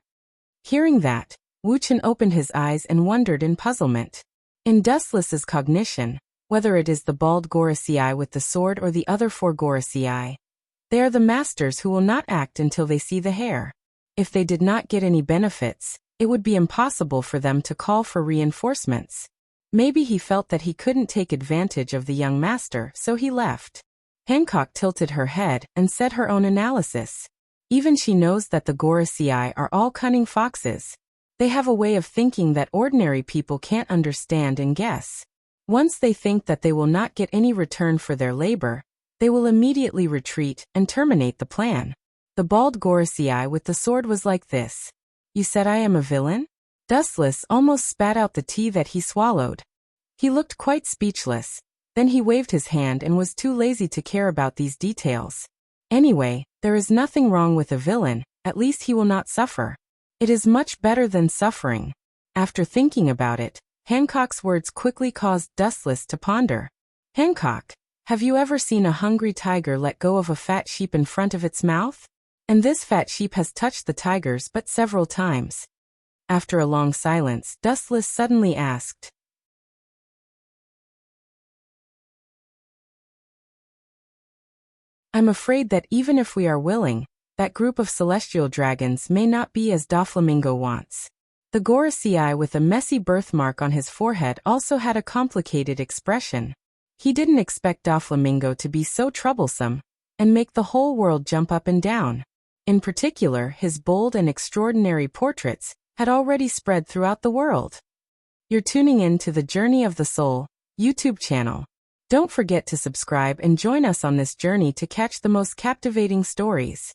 Speaker 1: Hearing that, Wuchen opened his eyes and wondered in puzzlement. In Dustless's cognition, whether it is the bald Gorosei with the sword or the other 4 Gorosei, they are the masters who will not act until they see the hair. If they did not get any benefits, it would be impossible for them to call for reinforcements. Maybe he felt that he couldn't take advantage of the young master, so he left. Hancock tilted her head and said her own analysis. Even she knows that the Gorosei are all cunning foxes. They have a way of thinking that ordinary people can't understand and guess. Once they think that they will not get any return for their labor, they will immediately retreat and terminate the plan. The bald Gorosei with the sword was like this. You said I am a villain? Dustless almost spat out the tea that he swallowed. He looked quite speechless. Then he waved his hand and was too lazy to care about these details. Anyway, there is nothing wrong with a villain, at least he will not suffer. It is much better than suffering. After thinking about it, Hancock's words quickly caused Dustless to ponder. Hancock, have you ever seen a hungry tiger let go of a fat sheep in front of its mouth? And this fat sheep has touched the tiger's but several times. After a long silence, Dustless suddenly asked, I'm afraid that even if we are willing, that group of celestial dragons may not be as Doflamingo wants. The Gorosei with a messy birthmark on his forehead also had a complicated expression. He didn't expect Doflamingo to be so troublesome and make the whole world jump up and down. In particular, his bold and extraordinary portraits had already spread throughout the world. You're tuning in to the Journey of the Soul YouTube channel. Don't forget to subscribe and join us on this journey to catch the most captivating stories.